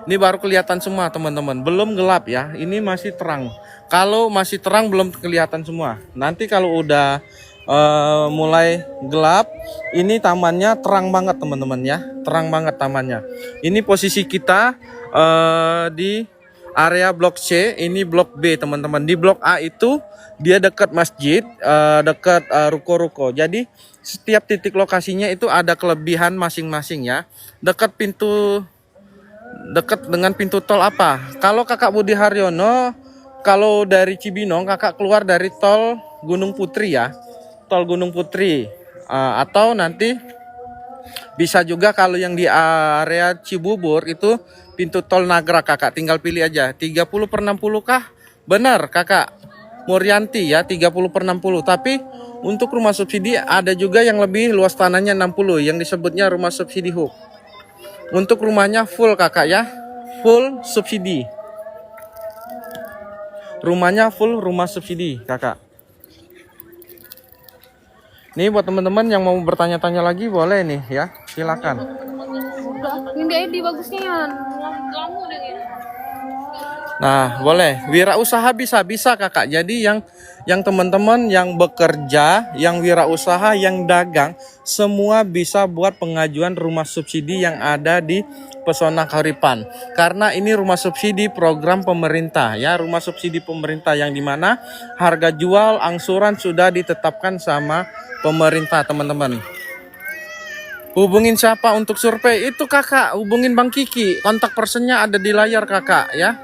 Ini baru kelihatan semua teman-teman, belum gelap ya, ini masih terang. Kalau masih terang belum kelihatan semua. Nanti kalau udah mulai gelap, ini tamannya terang banget teman-teman ya, terang banget tamannya. Ini posisi kita di area blok C, ini blok B teman-teman. Di blok A itu dia dekat masjid, dekat ruko-ruko. Jadi setiap titik lokasinya itu ada kelebihan masing-masing ya. Dekat dengan pintu tol apa? Kalau Kakak Budi Haryono, kalau dari Cibinong Kakak keluar dari tol Gunung Putri ya. Tol Gunung Putri. Atau nanti bisa juga kalau yang di area Cibubur itu pintu tol Nagrag Kakak, tinggal pilih aja 30/60 kah? Benar Kakak Muryanti ya, 30/60. Tapi untuk rumah subsidi ada juga yang lebih luas tanahnya 60 yang disebutnya rumah subsidi HUK. Untuk rumahnya full Kakak ya, full subsidi. Rumahnya full rumah subsidi Kakak. Nih buat teman-teman yang mau bertanya-tanya lagi boleh nih ya, silakan. Udah, ini bagusnya ya. Lama udah ya. Nah, boleh. Wirausaha bisa Kakak. Jadi yang teman-teman yang bekerja, yang wirausaha, yang dagang, semua bisa buat pengajuan rumah subsidi yang ada di Pesona Kahuripan. Karena ini rumah subsidi program pemerintah ya, rumah subsidi pemerintah yang dimana harga jual angsuran sudah ditetapkan sama pemerintah teman-teman. Hubungin siapa untuk survei? Itu Kakak, hubungin Bang Kiki. Kontak personnya ada di layar Kakak ya.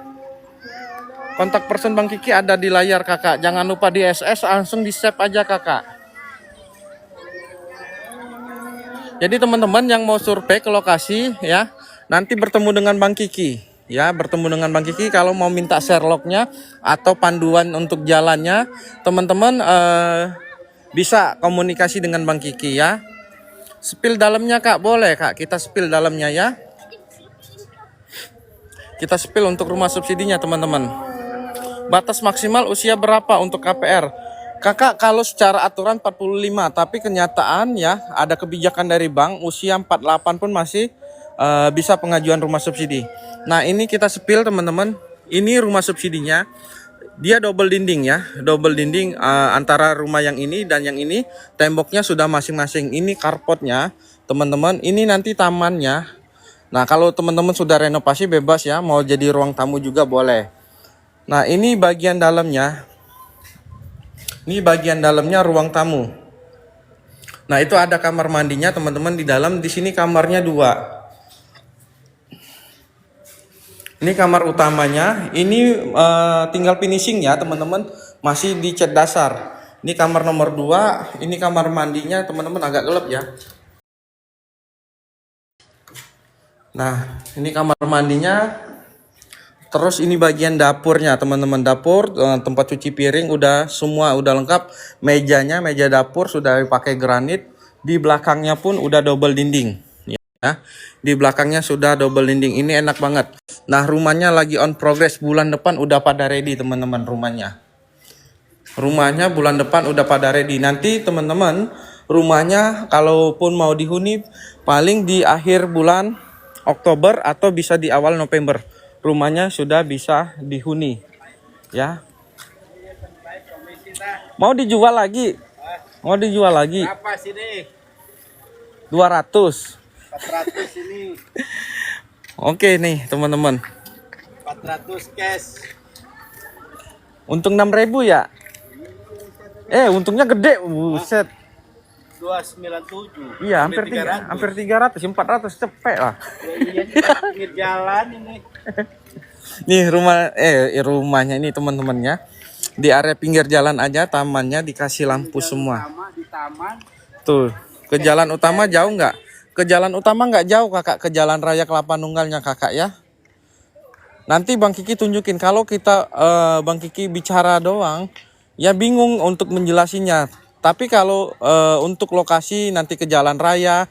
Kontak person Bang Kiki ada di layar Kakak. Jangan lupa di SS, langsung di save aja Kakak. Jadi teman-teman yang mau survei ke lokasi ya, nanti bertemu dengan Bang Kiki ya, bertemu dengan Bang Kiki. Kalau mau minta share lognya atau panduan untuk jalannya, teman-teman bisa komunikasi dengan Bang Kiki ya. Spill dalamnya Kak, boleh Kak, kita spill dalamnya ya. Kita spill untuk rumah subsidinya teman-teman. Batas maksimal usia berapa untuk KPR? Kakak, kalau secara aturan 45, tapi kenyataan ya ada kebijakan dari bank usia 48 pun masih bisa pengajuan rumah subsidi. Nah ini kita spill teman-teman, ini rumah subsidinya. Dia double dinding ya, double dinding antara rumah yang ini dan yang ini. Temboknya sudah masing-masing. Ini carportnya teman-teman, ini nanti tamannya. Nah kalau teman-teman sudah renovasi bebas ya, mau jadi ruang tamu juga boleh. Nah ini bagian dalamnya. Ini bagian dalamnya ruang tamu. Nah itu ada kamar mandinya teman-teman di dalam. Di sini kamarnya 2. Ini kamar utamanya. Ini tinggal finishing ya teman-teman. Masih dicat dasar. Ini kamar nomor 2. Ini kamar mandinya teman-teman, agak gelap ya. Nah ini kamar mandinya. Terus ini bagian dapurnya teman-teman. Dapur, tempat cuci piring udah semua udah lengkap. Mejanya, meja dapur sudah pakai granit. Di belakangnya pun udah double dinding ya. Di belakangnya sudah double dinding. Ini enak banget. Nah rumahnya lagi on progress. Bulan depan udah pada ready teman-teman rumahnya. Rumahnya bulan depan udah pada ready. Nanti teman-teman rumahnya kalaupun mau dihuni paling di akhir bulan Oktober atau bisa di awal November. Rumahnya sudah bisa dihuni ya. Mau dijual lagi? Mau dijual lagi? Berapa sini? 200. 400 ini. Oke nih teman-teman. 400 cash. Untung 6.000 ya. Untungnya gede, buset. 297. Iya, hampir 300, 400 cepet lah. Iya, pinggir jalan ini. Nih rumahnya ini teman-temannya. Di area pinggir jalan aja, tamannya dikasih lampu semua. Di taman. Tuh, ke jalan utama jauh nggak? Ke jalan utama nggak jauh Kakak, ke jalan raya Kelapa Nunggalnya Kakak ya. Nanti Bang Kiki tunjukin. Kalau kita Bang Kiki bicara doang, ya bingung untuk menjelasinya. Tapi kalau untuk lokasi nanti ke jalan raya,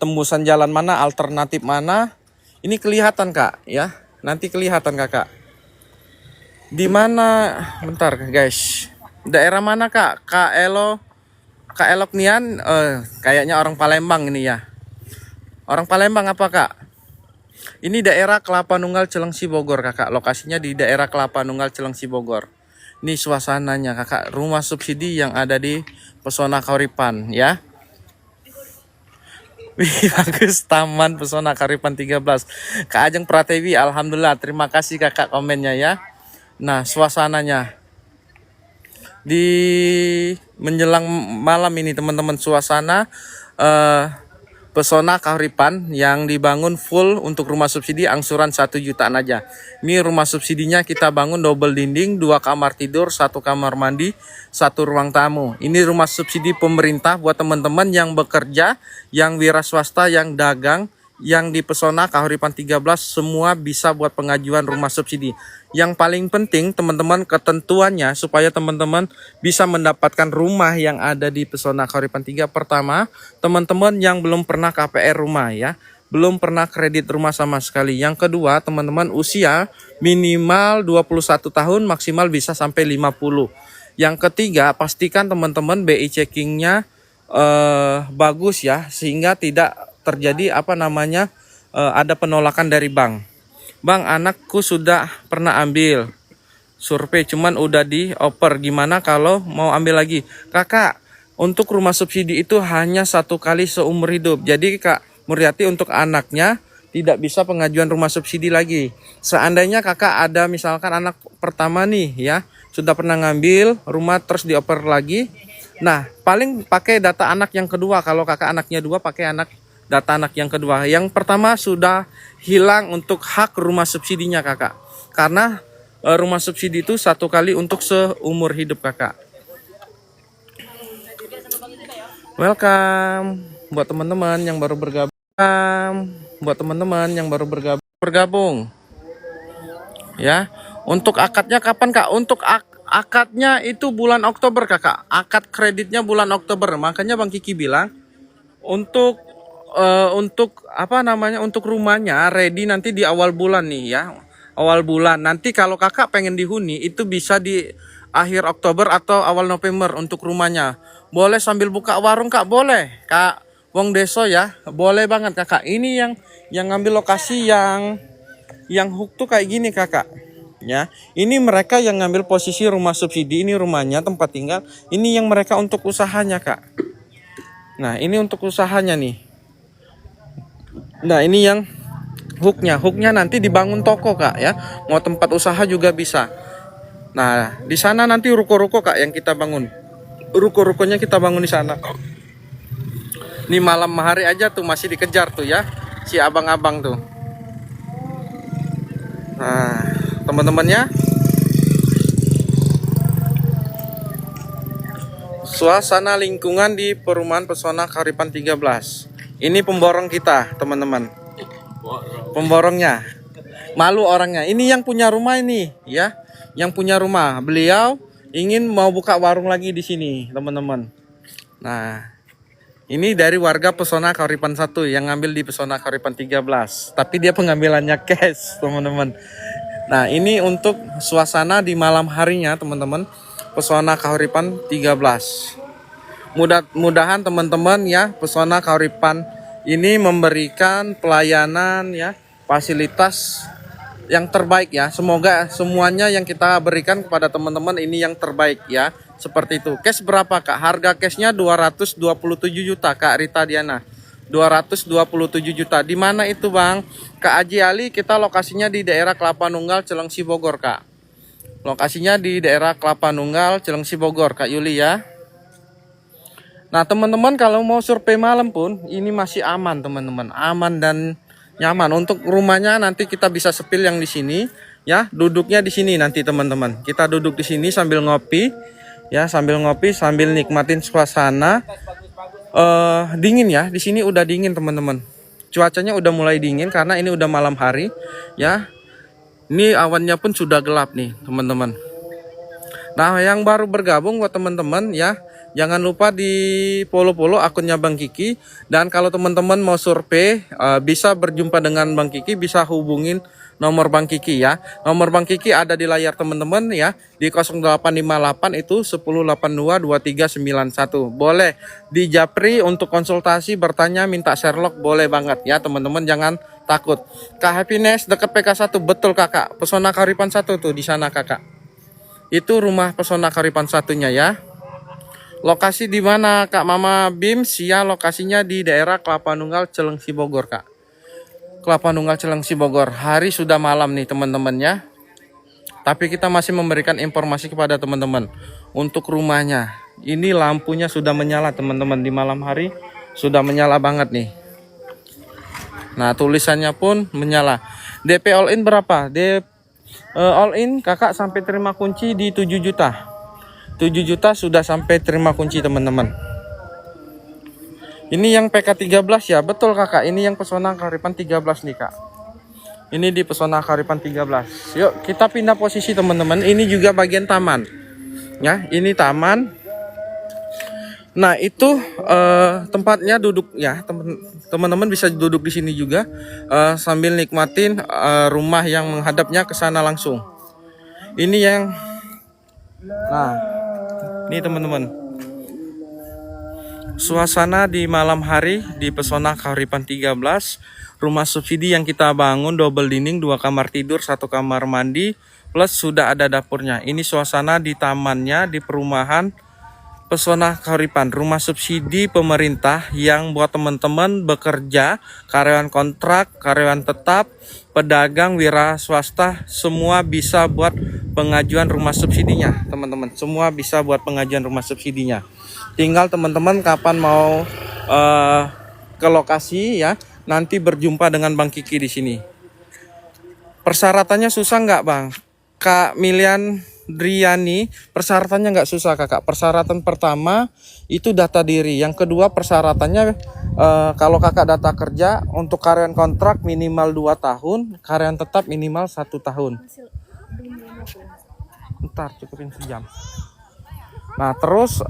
tembusan jalan mana, alternatif mana, ini kelihatan Kak ya. Nanti kelihatan Kakak. Di mana? Bentar guys. Daerah mana Kak? Kak Elok Nian, kayaknya orang Palembang ini ya. Orang Palembang apa Kak? Ini daerah Kelapa Nunggal Cilengsi Bogor kakak. Lokasinya di daerah Kelapa Nunggal Cilengsi Bogor. Ini suasananya kakak. Rumah subsidi yang ada di Pesona Kauripan ya. Wih bagus, Taman Pesona Kauripan 13. Kak Ajeng Pratewi, alhamdulillah. Terima kasih kakak komennya ya. Nah suasananya di menjelang malam ini teman-teman, suasana Pesona Kauripan yang dibangun full untuk rumah subsidi angsuran 1 jutaan aja. Ini rumah subsidinya kita bangun double dinding, 2 kamar tidur, 1 kamar mandi, 1 ruang tamu. Ini rumah subsidi pemerintah buat teman-teman yang bekerja, yang wira swasta, yang dagang, yang di Pesona Kauripan 13 semua bisa buat pengajuan rumah subsidi. Yang paling penting teman-teman ketentuannya supaya teman-teman bisa mendapatkan rumah yang ada di Pesona Kauripan 3. Pertama, teman-teman yang belum pernah KPR rumah ya, belum pernah kredit rumah sama sekali. Yang kedua, teman-teman usia minimal 21 tahun, maksimal bisa sampai 50. Yang ketiga, pastikan teman-teman BI checkingnya bagus ya, sehingga tidak terjadi ada penolakan dari bank. Bang, anakku sudah pernah ambil survei, cuman udah dioper. Gimana kalau mau ambil lagi? Kakak, untuk rumah subsidi itu hanya 1 kali seumur hidup. Jadi Kak Muriati untuk anaknya tidak bisa pengajuan rumah subsidi lagi. Seandainya kakak ada misalkan anak pertama nih ya, sudah pernah ngambil rumah terus dioper lagi. Nah, paling pakai data anak yang kedua. Kalau kakak anaknya 2, pakai data anak yang kedua. Yang pertama sudah hilang untuk hak rumah subsidinya kakak. Karena rumah subsidi itu 1 kali untuk seumur hidup kakak. Welcome buat teman-teman yang baru bergabung. Bergabung. Ya. Untuk akadnya kapan kak? Untuk akadnya itu bulan Oktober kakak. Akad kreditnya bulan Oktober. Makanya Bang Kiki bilang untuk untuk rumahnya ready nanti di awal bulan nih ya, awal bulan. Nanti kalau kakak pengen dihuni itu bisa di akhir Oktober atau awal November untuk rumahnya. Boleh sambil buka warung kak, boleh kak Wong Deso ya, boleh banget kakak. Ini yang ngambil lokasi yang hook tuh kayak gini kakak ya. Ini mereka yang ngambil posisi rumah subsidi, ini rumahnya tempat tinggal, ini yang mereka untuk usahanya kak. Nah ini untuk usahanya nih. Nah ini yang hooknya nanti dibangun toko kak ya, mau tempat usaha juga bisa. Nah di sana nanti ruko-ruko kak yang kita bangun, ruko-rukonya kita bangun di sana. Ini malam hari aja tuh masih dikejar tuh ya si abang-abang tuh. Nah teman-temannya, suasana lingkungan di perumahan Pesona Kauripan 13. Ini pemborong kita, teman-teman. Pemborongnya. Malu orangnya. Ini yang punya rumah ini, ya. Yang punya rumah. Beliau ingin mau buka warung lagi di sini, teman-teman. Nah, ini dari warga Pesona Kauripan 1 yang ngambil di Pesona Kauripan 13. Tapi dia pengambilannya cash, teman-teman. Nah, ini untuk suasana di malam harinya, teman-teman. Pesona Kauripan 13. Mudah-mudahan teman-teman ya, Pesona Kauripan ini memberikan pelayanan ya, fasilitas yang terbaik ya. Semoga semuanya yang kita berikan kepada teman-teman ini yang terbaik ya. Seperti itu. Cash berapa kak? Harga cashnya 227 juta kak Rita Diana. 227 juta. Di mana itu bang? Kak Aji Ali, kita lokasinya di daerah Kelapa Nunggal Cilengsi Bogor kak. Lokasinya di daerah Kelapa Nunggal Cilengsi Bogor kak Yuli ya. Nah teman-teman kalau mau survei malam pun ini masih aman teman-teman, aman dan nyaman. Untuk rumahnya nanti kita bisa sepil yang di sini ya, duduknya di sini nanti teman-teman. Kita duduk di sini sambil ngopi ya, sambil nikmatin suasana. Dingin ya, di sini udah dingin teman-teman. Cuacanya udah mulai dingin karena ini udah malam hari ya. Ini awannya pun sudah gelap nih teman-teman. Nah yang baru bergabung buat teman-teman ya, jangan lupa di follow akunnya Bang Kiki. Dan kalau teman-teman mau survei bisa berjumpa dengan Bang Kiki, bisa hubungin nomor Bang Kiki ya. Nomor Bang Kiki ada di layar teman-teman ya, di 0858 itu 10822391. Boleh di Japri untuk konsultasi, bertanya, minta Sherlock, boleh banget ya teman-teman. Jangan takut. Kak Happiness dekat PK1, betul kakak. Pesona Kahuripan 1 tuh di sana kakak. Itu rumah Pesona Kahuripan 1-nya ya. Lokasi di mana Kak Mama Bims? Ya, lokasinya di daerah Kelapa Nunggal, Celengsi, Bogor kak. Kelapa Nunggal, Celengsi, Bogor. Hari sudah malam nih teman-temannya. Tapi kita masih memberikan informasi kepada teman-teman untuk rumahnya. Ini lampunya sudah menyala teman-teman, di malam hari sudah menyala banget nih. Nah, tulisannya pun menyala. DP all in berapa? All in kakak sampai terima kunci di 7 juta. 7 juta sudah sampai terima kunci teman-teman. Ini yang PK13 ya, betul kakak. Ini yang Pesona Kahuripan 13 nih kak. Ini di Pesona Kahuripan 13. Yuk kita pindah posisi teman-teman. Ini juga bagian taman. Ya, ini taman. Nah itu tempatnya duduk ya, teman-teman bisa duduk di sini juga sambil nikmatin rumah yang menghadapnya ke sana langsung. Ini yang, nah ini teman-teman, suasana di malam hari di Pesona Kahuripan 13. Rumah subsidi yang kita bangun double dinding, 2 kamar tidur, 1 kamar mandi, plus sudah ada dapurnya. Ini suasana di tamannya di perumahan Pesona Kahuripan, rumah subsidi pemerintah yang buat teman-teman bekerja, karyawan kontrak, karyawan tetap, pedagang, wira swasta, semua bisa buat pengajuan rumah subsidinya, teman-teman. Semua bisa buat pengajuan rumah subsidinya. Tinggal teman-teman kapan mau ke lokasi ya, nanti berjumpa dengan Bang Kiki di sini. Persyaratannya susah nggak Bang? Kak Milian Driani, persyaratannya nggak susah kakak. Persyaratan pertama itu data diri. Yang kedua persyaratannya kalau kakak data kerja, untuk karyawan kontrak minimal 2 tahun, karyawan tetap minimal 1 tahun. Ntar cukupin sejam. Nah terus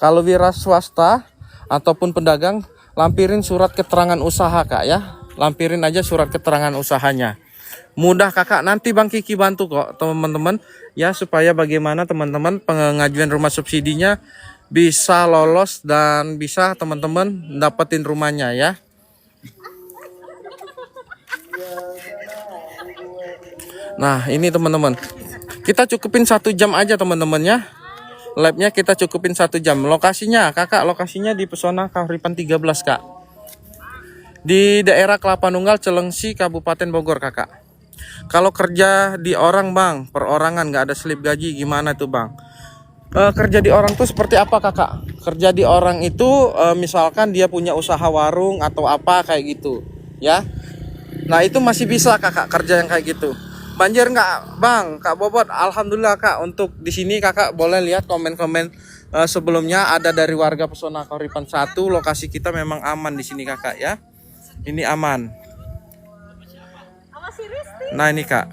kalau wira swasta ataupun pedagang, lampirin surat keterangan usaha kak ya. Lampirin aja surat keterangan usahanya. Mudah kakak, nanti Bang Kiki bantu kok teman-teman ya, supaya bagaimana teman-teman pengajuan rumah subsidinya bisa lolos dan bisa teman-teman dapetin rumahnya ya. Nah ini teman-teman, kita cukupin 1 jam aja teman-teman ya. Labnya kita cukupin 1 jam. Lokasinya kakak, lokasinya di Pesona Kahuripan 13 kak, di daerah Kelapa Nunggal, Celengsi, Kabupaten Bogor kakak. Kalau kerja di orang bang, perorangan nggak ada slip gaji, gimana tuh bang? Kerja di orang tuh seperti apa kakak? Kerja di orang itu misalkan dia punya usaha warung atau apa kayak gitu ya. Nah itu masih bisa kakak kerja yang kayak gitu. Banjir nggak bang? Kak Bobot, alhamdulillah kak. Untuk di sini kakak boleh lihat komen-komen sebelumnya ada dari warga Pesona Kahuripan 1. Lokasi kita memang aman di sini kakak ya. Ini aman. Nah ini kak,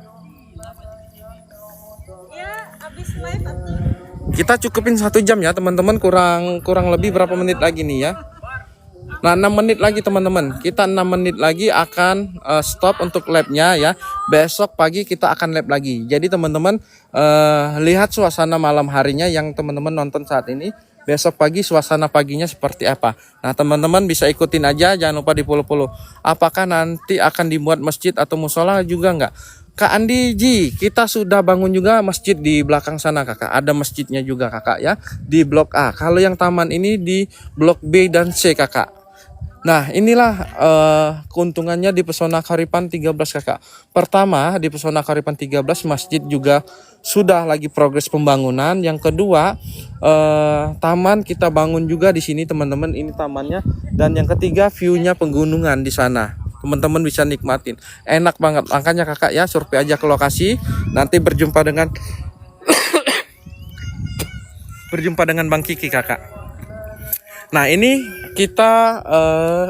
Ya, abis live atau kita cukupin 1 jam ya teman-teman, kurang lebih berapa menit lagi nih ya. Nah 6 menit lagi teman-teman, kita 6 menit lagi akan stop untuk labnya ya. Besok pagi kita akan lab lagi. Jadi teman-teman lihat suasana malam harinya yang teman-teman nonton saat ini. Besok pagi suasana paginya seperti apa. Nah teman-teman bisa ikutin aja, jangan lupa di follow. Apakah nanti akan dibuat masjid atau musola juga nggak? Kak Andi Ji, kita sudah bangun juga masjid di belakang sana kakak. Ada masjidnya juga kakak ya, di blok A. Kalau yang taman ini di blok B dan C kakak. Nah inilah keuntungannya di Pesona Kahuripan 13 kakak. Pertama di Pesona Kahuripan 13 masjid juga sudah lagi progres pembangunan. Yang kedua taman kita bangun juga di sini teman-teman, ini tamannya. Dan yang ketiga view-nya pegunungan di sana, teman-teman bisa nikmatin, enak banget. Makanya kakak ya survei aja ke lokasi, nanti berjumpa dengan Bang Kiki kakak. Nah ini kita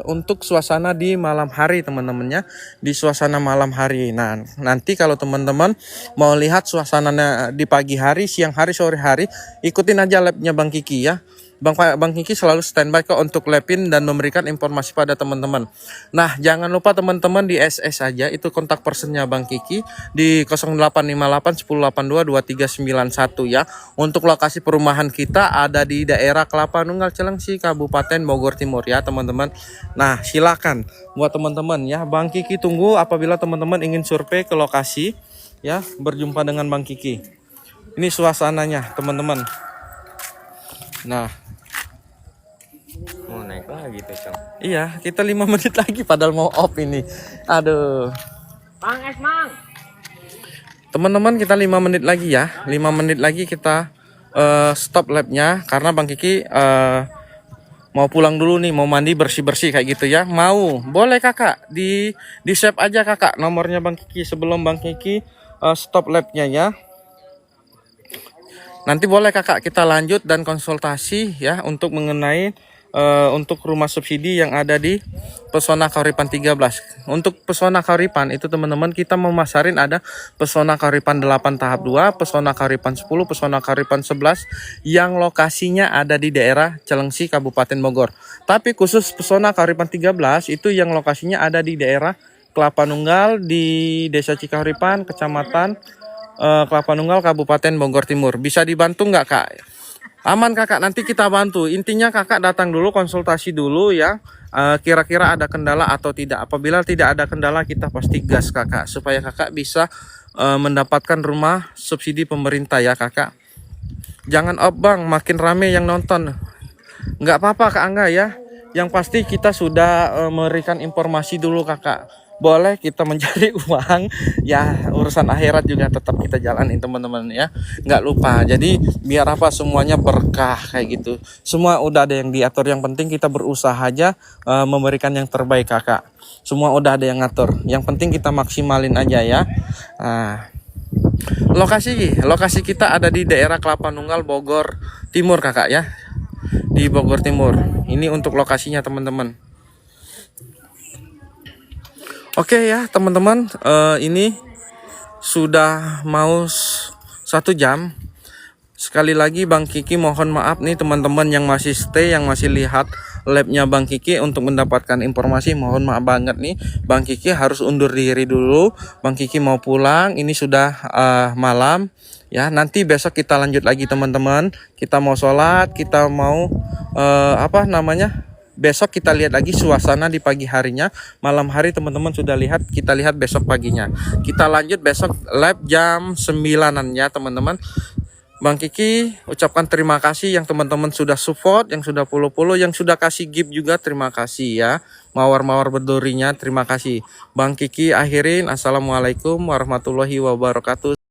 untuk suasana di malam hari teman-temannya, di suasana malam hari. Nah nanti kalau teman-teman mau lihat suasananya di pagi hari, siang hari, sore hari, ikutin aja labnya Bang Kiki ya. Bang Kiki selalu standby kok untuk lapin dan memberikan informasi pada teman-teman. Nah, jangan lupa teman-teman di SS aja itu kontak personnya Bang Kiki di 0858 1082 2391 ya. Untuk lokasi perumahan kita ada di daerah Kelapa Nunggal Cilengsi, Kabupaten Bogor Timur ya, teman-teman. Nah, silakan buat teman-teman ya. Bang Kiki tunggu apabila teman-teman ingin survei ke lokasi ya, berjumpa dengan Bang Kiki. Ini suasananya, teman-teman. Nah, Mau naik lagi tuh, Cang. iya, kita 5 menit lagi padahal mau off ini. Aduh. Mang, es mang. Teman-teman, kita 5 menit lagi ya. 5 menit lagi kita stop labnya karena Bang Kiki mau pulang dulu nih, mau mandi bersih-bersih kayak gitu ya. Mau? Boleh Kakak. Di save aja Kakak nomornya Bang Kiki sebelum Bang Kiki stop labnya ya. Nanti boleh Kakak kita lanjut dan konsultasi ya untuk mengenai untuk rumah subsidi yang ada di Pesona Kauripan 13. Untuk Pesona Kauripan itu teman-teman kita memasarin ada Pesona Kauripan 8 tahap 2, Pesona Kauripan 10, Pesona Kauripan 11 yang lokasinya ada di daerah Cilengsi, Kabupaten Bogor. Tapi khusus Pesona Kauripan 13 itu yang lokasinya ada di daerah Kelapa Nunggal di Desa Cikauripan, Kecamatan Kelapa Nunggal, Kabupaten Bogor Timur. Bisa dibantu nggak Kak? Aman Kakak, nanti kita bantu. Intinya Kakak datang dulu, konsultasi dulu ya. Kira-kira ada kendala atau tidak. Apabila tidak ada kendala kita pasti gas Kakak. Supaya Kakak bisa mendapatkan rumah subsidi pemerintah ya Kakak. Jangan off Bang, makin rame yang nonton. Nggak apa-apa Kak Angga ya. Yang pasti kita sudah memberikan informasi dulu Kakak. Boleh kita mencari uang ya, urusan akhirat juga tetap kita jalanin teman-teman ya, nggak lupa. Jadi biar apa semuanya berkah kayak gitu, semua udah ada yang diatur. Yang penting kita berusaha aja memberikan yang terbaik Kakak. Semua udah ada yang ngatur, yang penting kita maksimalin aja ya. Nah, lokasi kita ada di daerah Kelapa Nunggal, Bogor Timur Kakak ya, di Bogor Timur. Ini untuk lokasinya teman-teman. Oke ya teman-teman, ini sudah mau 1 jam. Sekali lagi Bang Kiki mohon maaf nih teman-teman yang masih stay, yang masih lihat labnya Bang Kiki untuk mendapatkan informasi. Mohon maaf banget nih, Bang Kiki harus undur diri dulu. Bang Kiki mau pulang, ini sudah malam ya. Nanti besok kita lanjut lagi teman-teman. Kita mau sholat, kita mau besok kita lihat lagi suasana di pagi harinya. Malam hari teman-teman sudah lihat, kita lihat besok paginya. Kita lanjut besok live jam 9-an ya teman-teman. Bang Kiki ucapkan terima kasih yang teman-teman sudah support, yang sudah follow, yang sudah kasih gift juga terima kasih ya. Mawar-mawar berdurinya terima kasih. Bang Kiki akhirin, assalamualaikum warahmatullahi wabarakatuh.